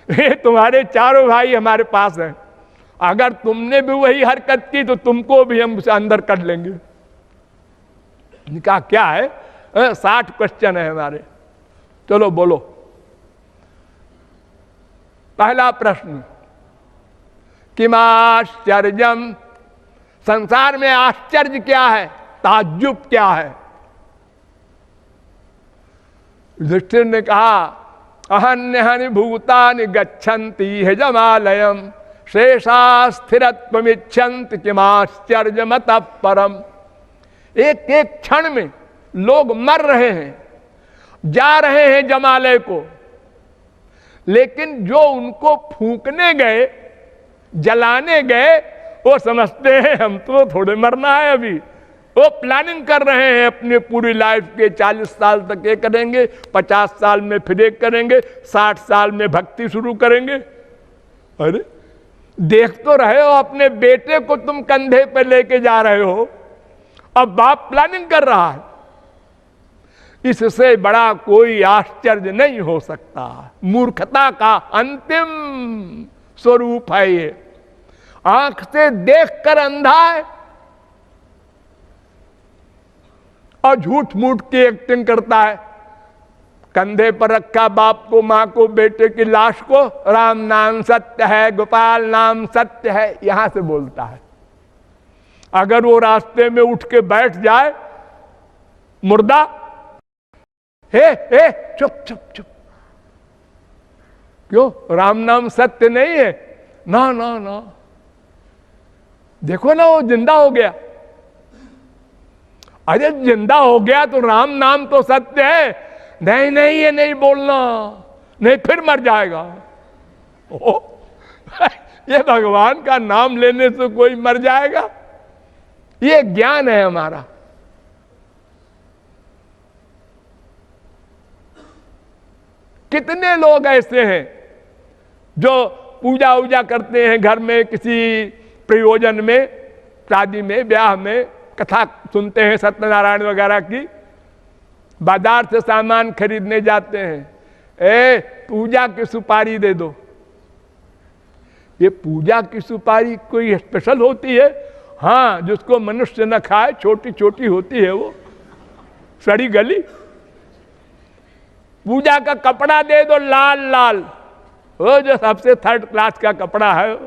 ये तुम्हारे चारों भाई हमारे पास हैं, अगर तुमने भी वही हरकत की तो तुमको भी हम उसे अंदर कर लेंगे। कहा क्या है? 60 क्वेश्चन है हमारे, चलो बोलो। पहला प्रश्न, किमाश्चर्यम, संसार में आश्चर्य क्या है, ताज्जुब क्या है? युधिष्ठिर ने कहा, अहन्यहनि भूतानि गच्छन्ति हजमालयम शेषा स्थिरत्वमिच्छन्ति किमाश्चर्यमतः परम। एक एक क्षण में लोग मर रहे हैं, जा रहे हैं जमालय को, लेकिन जो उनको फूंकने गए, जलाने गए, वो समझते हैं हम तो थोड़े मरना है अभी। वो प्लानिंग कर रहे हैं अपने पूरी लाइफ के, 40 साल तक ये करेंगे, 50 साल में फिर एक करेंगे, 60 साल में भक्ति शुरू करेंगे। अरे देख तो रहे हो, अपने बेटे को तुम कंधे पे लेके जा रहे हो, अब बाप प्लानिंग कर रहा है। इससे बड़ा कोई आश्चर्य नहीं हो सकता। मूर्खता का अंतिम स्वरूप है ये। आंख से देखकर अंधा है और झूठ मूठ की एक्टिंग करता है। कंधे पर रखा बाप को, मां को, बेटे की लाश को, राम नाम सत्य है, गोपाल नाम सत्य है, यहां से बोलता है। अगर वो रास्ते में उठ के बैठ जाए मुर्दा, हे चुप चुप चुप, क्यों? राम नाम सत्य नहीं है? ना ना ना, देखो ना वो जिंदा हो गया। अरे जिंदा हो गया तो राम नाम तो सत्य है। नहीं नहीं, ये नहीं बोलना, नहीं फिर मर जाएगा। ओ, ये भगवान का नाम लेने से कोई मर जाएगा? ये ज्ञान है हमारा। कितने लोग ऐसे हैं जो पूजा वूजा करते हैं घर में, किसी प्रयोजन में, शादी में, ब्याह में, कथा सुनते हैं सत्यनारायण वगैरह की, बाजार से सामान खरीदने जाते हैं, पूजा की सुपारी दे दो। ये पूजा की सुपारी कोई स्पेशल होती है? हाँ, जिसको मनुष्य न खाए, छोटी छोटी होती है वो, सड़ी गली। पूजा का कपड़ा दे दो लाल लाल, वो जो सबसे थर्ड क्लास का कपड़ा है,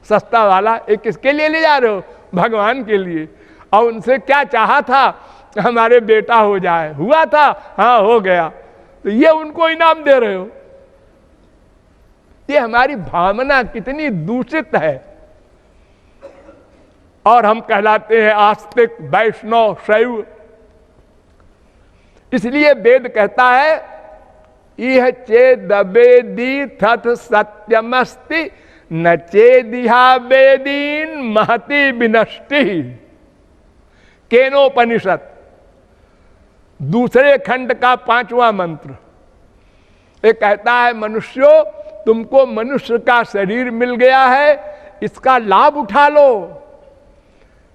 सस्ता वाला। एक किसके लिए ले जा रहे हो? भगवान के लिए। और उनसे क्या चाहा था? हमारे बेटा हो जाए। हुआ था? हाँ हो गया। तो ये उनको इनाम दे रहे हो। ये हमारी भावना कितनी दूषित है। और हम कहलाते हैं आस्तिक, वैष्णव, शैव। इसलिए वेद कहता है, इह चेदवेदी तथ सत्यमस्ति न चेदिहा वेदीन महति विनष्टि। केनोपनिषद दूसरे खंड का 5वां मंत्र। ये कहता है, मनुष्यों, तुमको मनुष्य का शरीर मिल गया है, इसका लाभ उठा लो।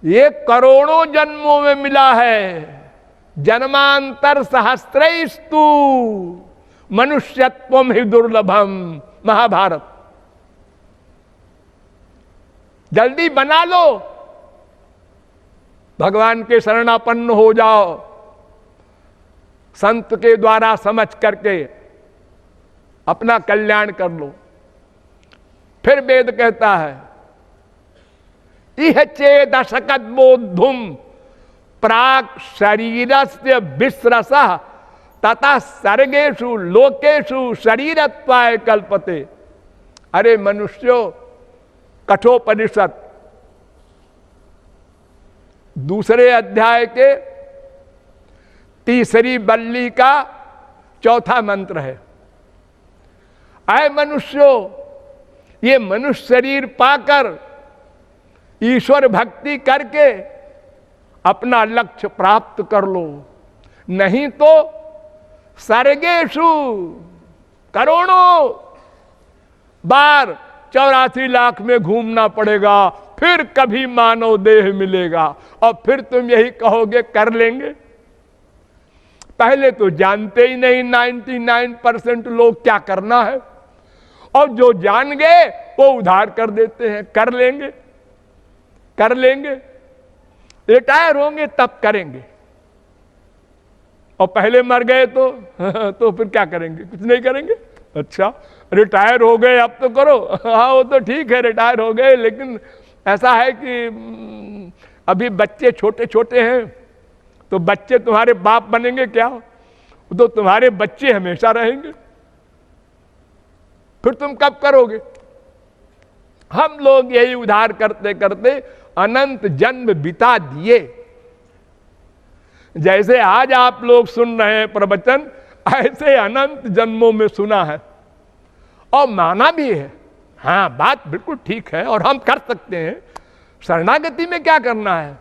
ये करोड़ों जन्मों में मिला है, जन्मांतर सहस्त्रैस्तु। मनुष्यत्वम ही दुर्लभम, महाभारत। जल्दी बना लो, भगवान के शरणापन्न हो जाओ, संत के द्वारा समझ करके अपना कल्याण कर लो। फिर वेद कहता है इह चेदशकत बोधुम प्राक शरीरस्य विस्रसः तथा सर्गेषु लोकेषु शरीरत्वाय कल्पते। अरे मनुष्यों, कठोपनिषद दूसरे अध्याय के तीसरी बल्ली का चौथा मंत्र है। आए मनुष्यों, ये मनुष्य शरीर पाकर ईश्वर भक्ति करके अपना लक्ष्य प्राप्त कर लो, नहीं तो सर्गेषु करोड़ों बार 84 लाख में घूमना पड़ेगा, फिर कभी मानव देह मिलेगा और फिर तुम यही कहोगे कर लेंगे। पहले तो जानते ही नहीं 99% लोग क्या करना है, और जो जान गए वो उधार कर देते हैं, कर लेंगे कर लेंगे, रिटायर होंगे तब करेंगे, और पहले मर गए तो फिर क्या करेंगे, कुछ नहीं करेंगे। अच्छा रिटायर हो गए अब तो करो, हाँ वो तो ठीक है रिटायर हो गए, लेकिन ऐसा है कि अभी बच्चे छोटे छोटे हैं, तो बच्चे तुम्हारे बाप बनेंगे क्या? तो तुम्हारे बच्चे हमेशा रहेंगे, फिर तुम कब करोगे? हम लोग यही उधार करते करते अनंत जन्म बिता दिए। जैसे आज आप लोग सुन रहे हैं प्रवचन, ऐसे अनंत जन्मों में सुना है और माना भी है। हाँ बात बिल्कुल ठीक है और हम कर सकते हैं। शरणागति में क्या करना है?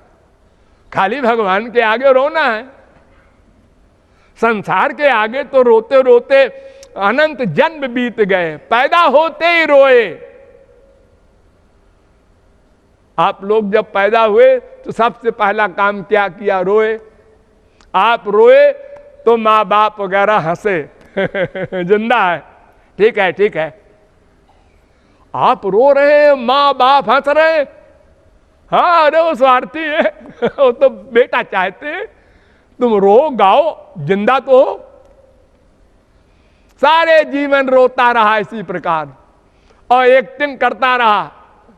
खाली भगवान के आगे रोना है। संसार के आगे तो रोते रोते अनंत जन्म बीत गए, पैदा होते ही रोए। आप लोग जब पैदा हुए तो सबसे पहला काम क्या किया? रोए। आप रोए तो माँ बाप वगैरह हंसे जिंदा है, ठीक है ठीक है। आप रो रहे हैं, माँ बाप हंस रहे हैं, हाँ अरे वो स्वार्थी है वो तो बेटा चाहते हैं तुम रो गाओ, जिंदा तो हो। सारे जीवन रोता रहा इसी प्रकार और एक्टिंग करता रहा।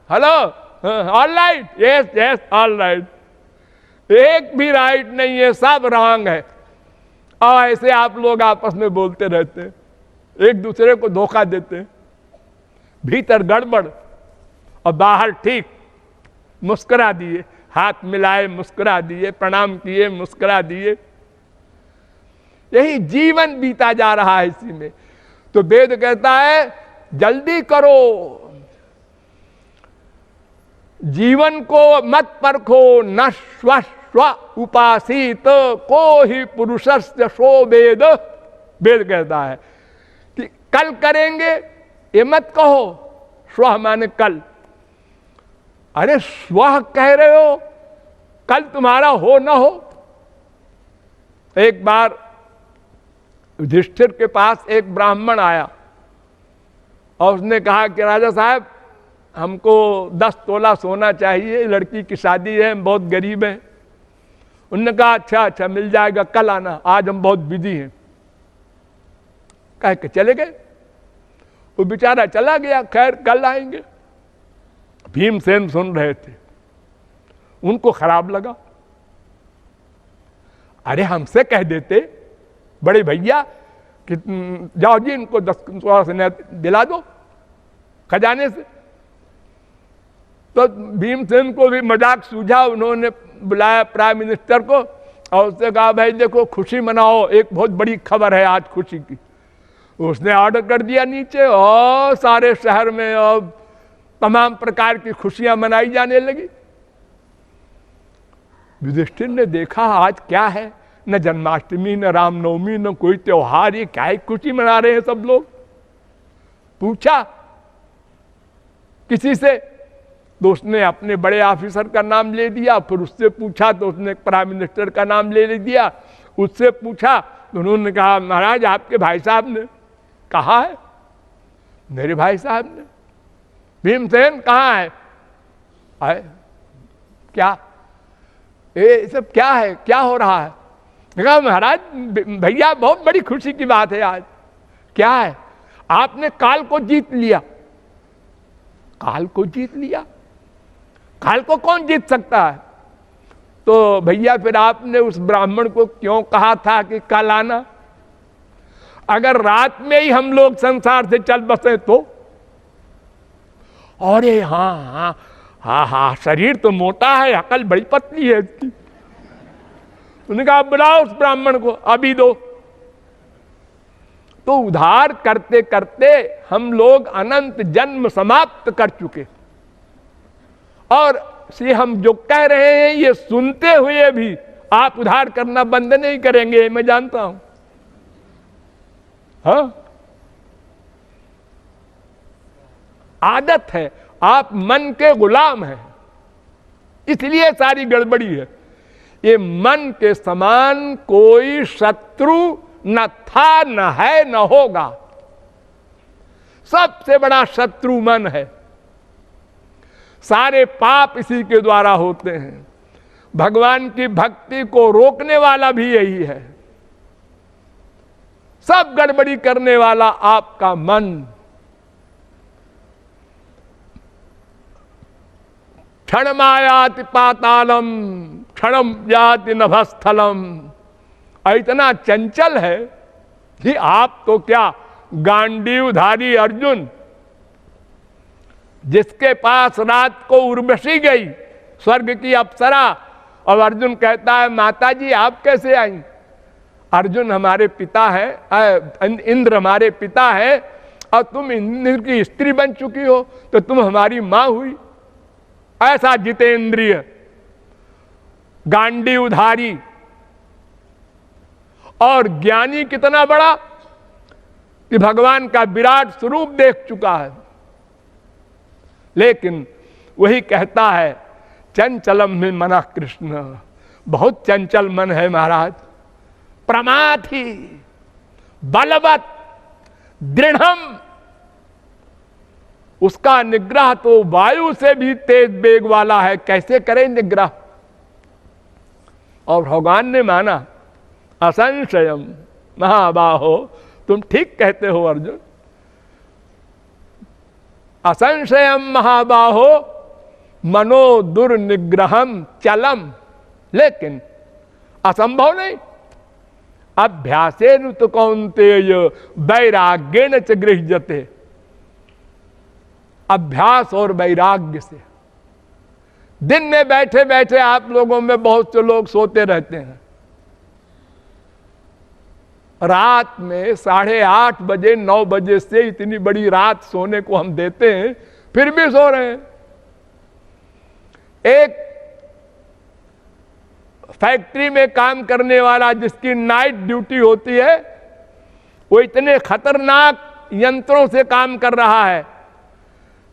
Hello all right, yes yes all right, एक भी राइट नहीं है, सब रॉन्ग है। और ऐसे आप लोग आपस में बोलते रहते हैं, एक दूसरे को धोखा देते हैं, भीतर गड़बड़ और बाहर ठीक। मुस्कुरा दिए, हाथ मिलाए मुस्कुरा दिए, प्रणाम किए मुस्कुरा दिए, यही जीवन बीता जा रहा है इसी में। तो वेद कहता है जल्दी करो, जीवन को मत परखो, न स्व उपासित को ही पुरुषस्य शो वेद। वेद कहता है कि कल करेंगे ये मत कहो, स्व माने कल। अरे स्व कह रहे हो, कल तुम्हारा हो ना हो। एक बार युधिष्ठिर के पास एक ब्राह्मण आया और उसने कहा कि राजा साहब हमको 10 तोला सोना चाहिए, लड़की की शादी है, हम बहुत गरीब हैं। उन्होंने कहा अच्छा अच्छा मिल जाएगा, कल आना, आज हम बहुत बिजी हैं। कह के चले गए। वो बेचारा चला गया, खैर कल आएंगे। भीमसेन सुन रहे थे, उनको खराब लगा। अरे हमसे कह देते बड़े भैया कि जाओ जी इनको 10 तोला सोना दिला दो खजाने से। तो भीमसेन को भी मजाक सूझा, उन्होंने बुलाया प्राइम मिनिस्टर को और उससे कहा भाई देखो खुशी मनाओ, एक बहुत बड़ी खबर है आज खुशी की। उसने ऑर्डर कर दिया नीचे और सारे शहर में और तमाम प्रकार की खुशियां मनाई जाने लगी। युधिष्ठिर ने देखा आज क्या है, न जन्माष्टमी न रामनवमी न कोई त्योहार, ये क्या है खुशी मना रहे हैं सब लोग। पूछा किसी से तो उसने अपने बड़े ऑफिसर का नाम ले दिया, फिर उससे पूछा तो उसने प्राइम मिनिस्टर का नाम ले दिया, उससे पूछा तो उन्होंने कहा महाराज आपके भाई साहब ने कहा है मेरे भाई साहब ने, भीमसेन कहाँ है? आए क्या ये सब क्या है, क्या हो रहा है? कहा महाराज भैया बहुत बड़ी खुशी की बात है आज। क्या है? आपने काल को जीत लिया। काल को जीत लिया? काल को कौन जीत सकता है? तो भैया फिर आपने उस ब्राह्मण को क्यों कहा था कि कल आना? अगर रात में ही हम लोग संसार से चल बसे तो? अरे हाँ हाँ हाँ हाँ, शरीर तो मोटा है, अकल बड़ी पतली है इसकी। उन्होंने कहा बुलाओ उस ब्राह्मण को, अभी दो। तो उद्धार करते करते हम लोग अनंत जन्म समाप्त कर चुके, और से हम जो कह रहे हैं ये सुनते हुए भी आप उद्धार करना बंद नहीं करेंगे, मैं जानता हूं। हाँ, आदत है, आप मन के गुलाम हैं, इसलिए सारी गड़बड़ी है। ये मन के समान कोई शत्रु न था, न है, न होगा। सबसे बड़ा शत्रु मन है। सारे पाप इसी के द्वारा होते हैं। भगवान की भक्ति को रोकने वाला भी यही है। सब गड़बड़ी करने वाला आपका मन। क्षणमायाति पातालम क्षणम जाति नभस्थलम। इतना चंचल है कि आप तो क्या, गांडीवधारी अर्जुन जिसके पास रात को उर्वशी गई, स्वर्ग की अप्सरा, और अर्जुन कहता है माता जी आप कैसे आई? अर्जुन हमारे पिता है, इंद्र हमारे पिता है, और तुम इंद्र की स्त्री बन चुकी हो, तो तुम हमारी मां हुई। ऐसा जितेंद्रिय गांडीवधारी और ज्ञानी कितना बड़ा कि भगवान का विराट स्वरूप देख चुका है। लेकिन वही कहता है चंचलम में मना कृष्ण, बहुत चंचल मन है महाराज, प्रमाथी बलवत दृढ़म। उसका निग्रह तो वायु से भी तेज वेग वाला है, कैसे करें निग्रह? और भगवान ने माना, असंशयम महाबाहो, तुम ठीक कहते हो अर्जुन, असंशयम महाबाहो मनो दुर्निग्रहम चलम। लेकिन असंभव नहीं। अभ्यासेन तो कौन्तेय वैराग्येन च गृह्यते। अभ्यास और वैराग्य से। दिन में बैठे बैठे आप लोगों में बहुत से लोग सोते रहते हैं, रात में 8:30 बजे 9 बजे से इतनी बड़ी रात सोने को हम देते हैं, फिर भी सो रहे हैं। एक फैक्ट्री में काम करने वाला जिसकी नाइट ड्यूटी होती है, वो इतने खतरनाक यंत्रों से काम कर रहा है,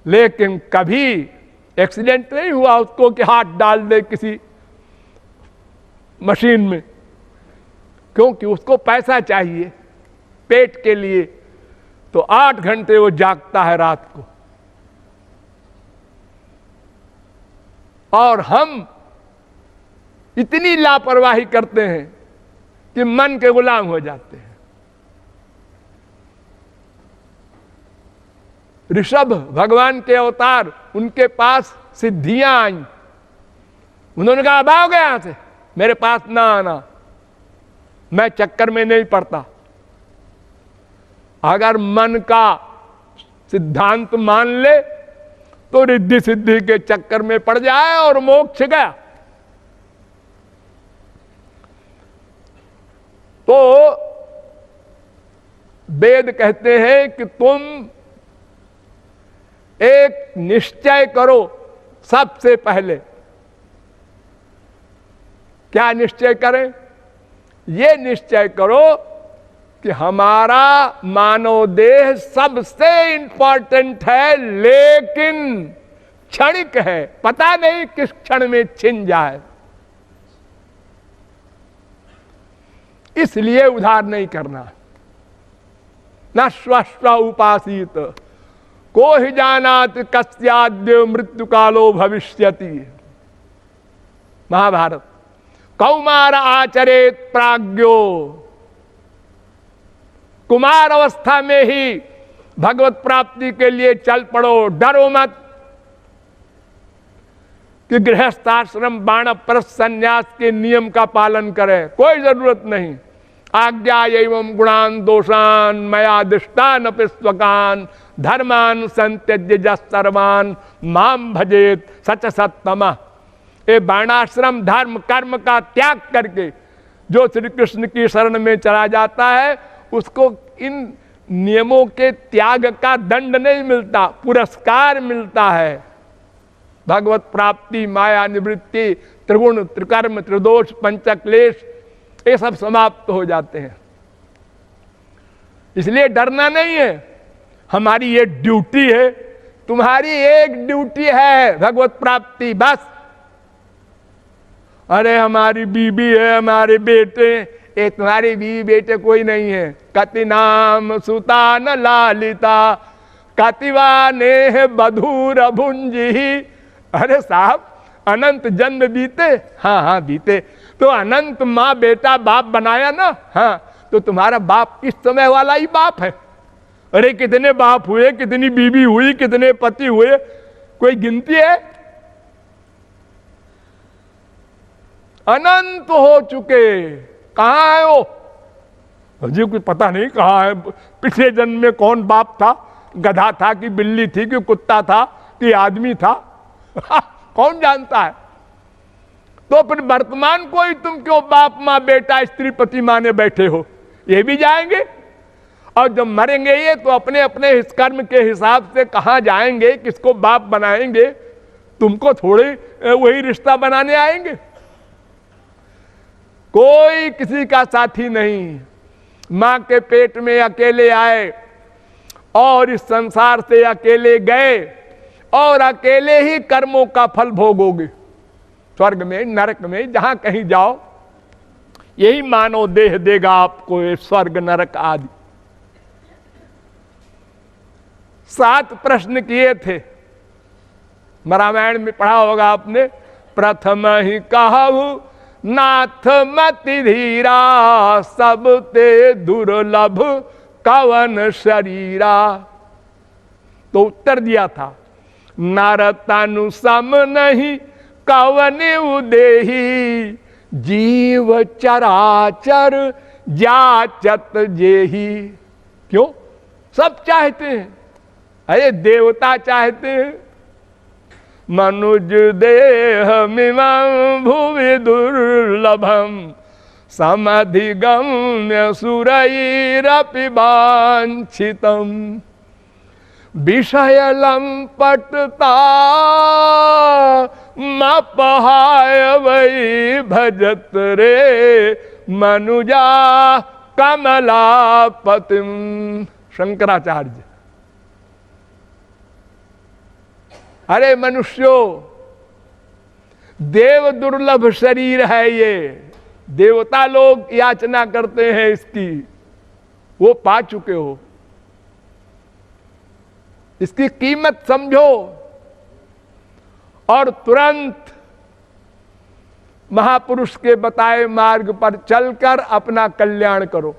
लेकिन कभी एक्सीडेंट नहीं हुआ उसको कि हाथ डाल दे किसी मशीन में, क्योंकि उसको पैसा चाहिए पेट के लिए। तो 8 घंटे वो जागता है रात को। और हम इतनी लापरवाही करते हैं कि मन के गुलाम हो जाते हैं। ऋषभ भगवान के अवतार, उनके पास सिद्धियां आई, उन्होंने कहा भाग गया यहां से, मेरे पास ना आना, मैं चक्कर में नहीं पड़ता। अगर मन का सिद्धांत मान ले तो रिद्धि सिद्धि के चक्कर में पड़ जाए और मोक्ष गया। तो वेद कहते हैं कि तुम एक निश्चय करो सबसे पहले। क्या निश्चय करें? ये निश्चय करो कि हमारा मानव देह सबसे इंपॉर्टेंट है, लेकिन क्षणिक है, पता नहीं किस क्षण में छिन जाए, इसलिए उधार नहीं करना। न स्वस्व उपासित को ही जानात कस्याद्य मृत्यु कालो भविष्यति। महाभारत। कौमार आचरेत प्राज्ञो, कुमार अवस्था में ही भगवत प्राप्ति के लिए चल पड़ो, डरो मत कि गृहस्थाश्रम बाणप्रस्थ संन्यास के नियम का पालन करें, कोई जरूरत नहीं। आज्ञा एवं गुणान दोषान मया दिष्टान पिस्वकान धर्मान संत्यज्य सर्वान माम भजेत सच सत्तमः। ये बाणाश्रम धर्म कर्म का त्याग करके जो श्री कृष्ण की शरण में चला जाता है, उसको इन नियमों के त्याग का दंड नहीं मिलता, पुरस्कार मिलता है। भगवत प्राप्ति, माया निवृत्ति, त्रिगुण त्रिकर्म त्रिदोष पंचक्लेश, ये सब समाप्त हो जाते हैं। इसलिए डरना नहीं है, हमारी ये ड्यूटी है। तुम्हारी एक ड्यूटी है भगवत प्राप्ति, बस। अरे हमारी बीबी है, हमारे बेटे, ये तुम्हारी बीवी बेटे कोई नहीं है। कति नाम सुता न लालिता कतिवा ने बधूर भुंजी। अरे साहब, अनंत जन्म बीते, हाँ हाँ बीते, तो अनंत माँ बेटा बाप बनाया ना, हाँ, तो तुम्हारा बाप इस समय वाला ही बाप है। अरे कितने बाप हुए, कितनी बीबी हुई, कितने पति हुए, कोई गिनती है? अनंत हो चुके। कहाँ है वो? मुझे कुछ पता नहीं कहाँ है। पिछले जन्म में कौन बाप था, गधा था कि बिल्ली थी कि कुत्ता था कि आदमी था, कौन जानता है। तो फिर वर्तमान को ही तुम क्यों बाप माँ बेटा स्त्री पति माने बैठे हो? ये भी जाएंगे, और जब मरेंगे ये तो अपने अपने इस कर्म के हिसाब से कहाँ जाएंगे, किसको बाप बनाएंगे? तुमको थोड़े वही रिश्ता बनाने आएंगे। कोई किसी का साथी नहीं। मां के पेट में अकेले आए और इस संसार से अकेले गए, और अकेले ही कर्मों का फल भोगोगे। स्वर्ग में, नरक में, जहां कहीं जाओ, यही मानव देह देगा आपको, ये स्वर्ग नरक आदि। 7 प्रश्न किए थे, रामायण में पढ़ा होगा आपने। प्रथम ही कहु नाथ मति धीरा, सब ते दुर्लभ कवन शरीरा। तो उत्तर दिया था, नर तनु सम नहीं कवन उदेही, जीव चराचर जाचत जेही। क्यों? सब चाहते हैं। अरे देवता चाहते हैं, मनुज देह मिमं भुवि दुर्लभम समधिगम्य सुरैरपि वांछितम। विषय लंपटता मपहाय वै भजत रे, मनुजा कमलापतिम। शंकराचार्य। अरे मनुष्यों, देव दुर्लभ शरीर है ये, देवता लोग याचना करते हैं इसकी, वो पा चुके हो। इसकी कीमत समझो और तुरंत महापुरुष के बताए मार्ग पर चलकर अपना कल्याण करो।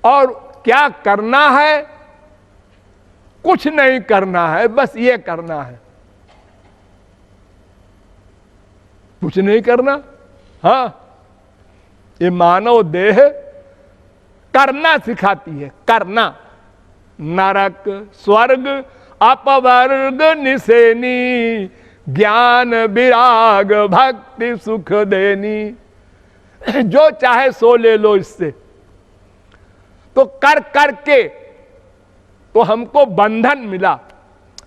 और क्या करना है? कुछ नहीं करना है, बस ये करना है, कुछ नहीं करना। हाँ, ये मानव देह करना सिखाती है, करना। नरक स्वर्ग अपवर्ग निसेनी, ज्ञान विराग भक्ति सुख देनी। जो चाहे सो ले लो इससे। तो कर करके तो हमको बंधन मिला।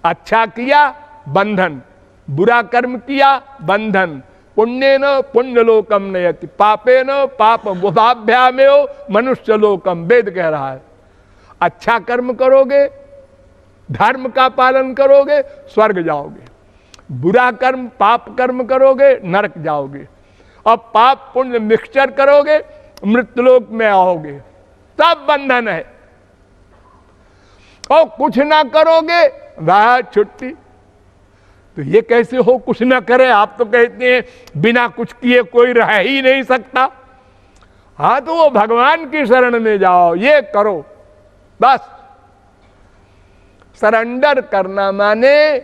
अच्छा किया बंधन, बुरा कर्म किया बंधन। पुण्येन पुण्यलोकम नयति, पापेन पाप भोगाभ्यामेव मनुष्य लोकम। वेद कह रहा है, अच्छा कर्म करोगे, धर्म का पालन करोगे, स्वर्ग जाओगे। बुरा कर्म पाप कर्म करोगे, नरक जाओगे। और पाप पुण्य मिक्सचर करोगे, मृत्युलोक में आओगे, सब बंधन है। और कुछ ना करोगे वह छुट्टी। तो ये कैसे हो कुछ ना करे? आप तो कहते हैं बिना कुछ किए कोई रह ही नहीं सकता। हाँ, तो वो भगवान की शरण में जाओ, ये करो बस। सरेंडर करना माने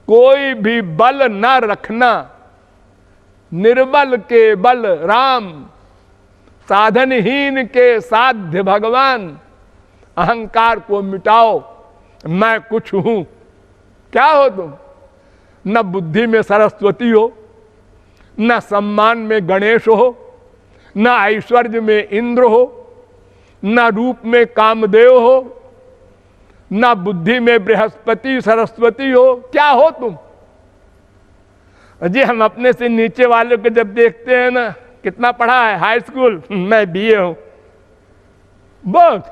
कोई भी बल न रखना, निर्बल के बल राम, साधनहीन के साध्य भगवान। अहंकार को मिटाओ, मैं कुछ हूं। क्या हो तुम? न बुद्धि में सरस्वती हो, न सम्मान में गणेश हो, न ऐश्वर्य में इंद्र हो, न रूप में कामदेव हो, न बुद्धि में बृहस्पति सरस्वती हो। क्या हो तुम? जी हम अपने से नीचे वालों को जब देखते हैं ना, कितना पढ़ा है, हाई स्कूल, मैं बीए हूं बस।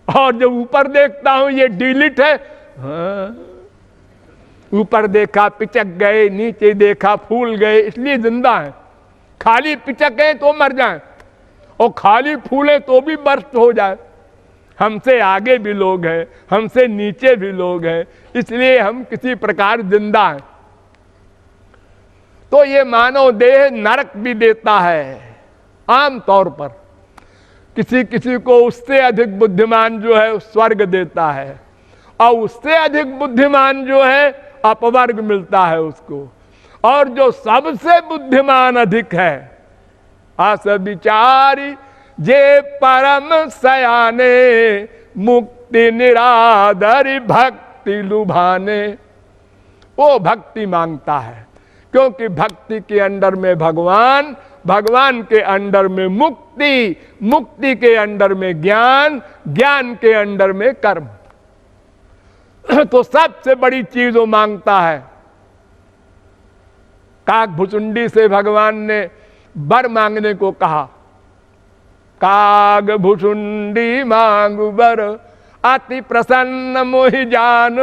और जब ऊपर देखता हूं ये डिलीट है, हाँ। ऊपर देखा पिचक गए, नीचे देखा फूल गए, इसलिए जिंदा है। खाली पिचके तो मर जाएं, और खाली फूले तो भी बर्स्ट हो जाए। हमसे आगे भी लोग हैं, हमसे नीचे भी लोग हैं, इसलिए हम किसी प्रकार जिंदा हैं। तो ये मानव देह नरक भी देता है आम तौर पर। किसी किसी को उससे अधिक बुद्धिमान जो है स्वर्ग देता है, और उससे अधिक बुद्धिमान जो है अपवर्ग मिलता है उसको। और जो सबसे बुद्धिमान अधिक है, आस विचारी जे परम सयाने, मुक्ति निरादरी भक्ति लुभाने। वो भक्ति मांगता है, क्योंकि भक्ति के अंडर में भगवान, भगवान के अंडर में मुक्ति, मुक्ति के अंडर में ज्ञान, ज्ञान के अंडर में कर्म। तो सबसे बड़ी चीज वो मांगता है। कागभुचुंडी से भगवान ने वर मांगने को कहा। कागभुचुंडी मांगु वर, अति प्रसन्न मोहि जान,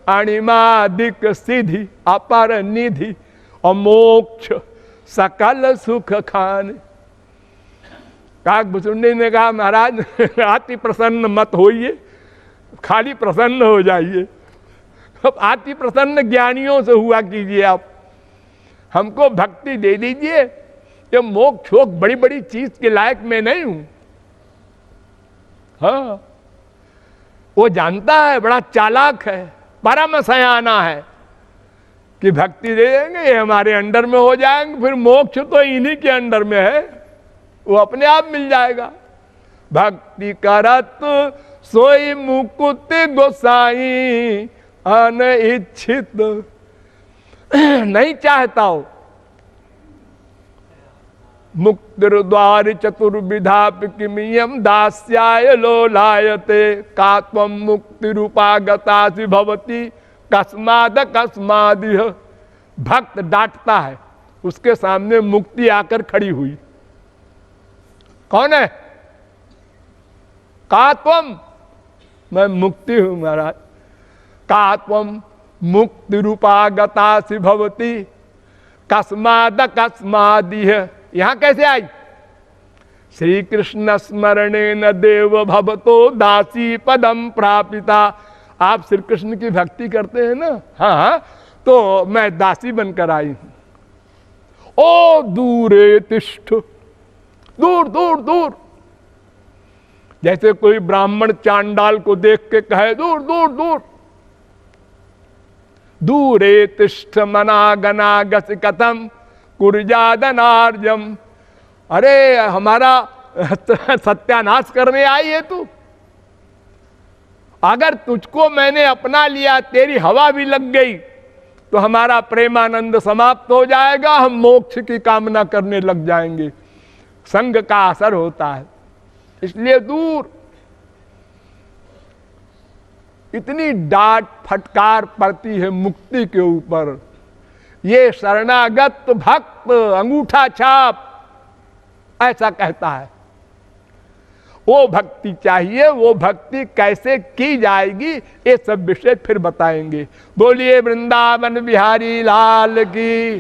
अणिमादिक सिद्धि अपर निधि, और मोक्ष सकल सुख खान। कागभुचुंडी ने कहा महाराज अति प्रसन्न मत होइए, खाली प्रसन्न हो जाइए। अब अति प्रसन्न ज्ञानियों से हुआ कीजिए आप, हमको भक्ति दे दीजिए। ये मोक्ष शोक बड़ी बड़ी चीज के लायक मैं नहीं हूं। हाँ, वो जानता है, बड़ा चालाक है, परम सयाना है कि भक्ति दे देंगे, ये हमारे अंडर में हो जाएंगे, फिर मोक्ष तो इन्हीं के अंडर में है, वो अपने आप मिल जाएगा। भक्ति करत सोई मुकुट गोसाई, अनिच्छित नहीं चाहता हो। मुक्तिर द्वार चतुर्विधा किमियम दास्याय लोलायते, का त्वं मुक्ति रूपागतासि भवति कस्माद कस्मादिह। भक्त डांटता है, उसके सामने मुक्ति आकर खड़ी हुई। कौन है? का त्वं, मैं मुक्ति हूं महाराज। का त्वं मुक्ति रूपागतासि भवति कस्माद कस्मादिह। यहां कैसे आई? श्री कृष्ण स्मरणे न देव भवतो दासी पदम प्रापिता। आप श्री कृष्ण की भक्ति करते हैं ना? हाँ, तो मैं दासी बनकर आई हूं। ओ दूरे तिष्ठ, दूर दूर दूर। जैसे कोई ब्राह्मण चांडाल को देख के कहे दूर दूर दूर। दूरे तिष्ठ मनागना गस कथम कुर्जादनार्जम। अरे हमारा सत्यानाश करने आई है तू। अगर तुझको मैंने अपना लिया, तेरी हवा भी लग गई, तो हमारा प्रेमानंद समाप्त हो जाएगा, हम मोक्ष की कामना करने लग जाएंगे। संग का असर होता है, इसलिए दूर। इतनी डांट फटकार पड़ती है मुक्ति के ऊपर। ये शरणागत भक्त अंगूठा छाप ऐसा कहता है। वो भक्ति चाहिए, वो भक्ति कैसे की जाएगी, ये सब विषय फिर बताएंगे। बोलिए वृंदावन बिहारी लाल की।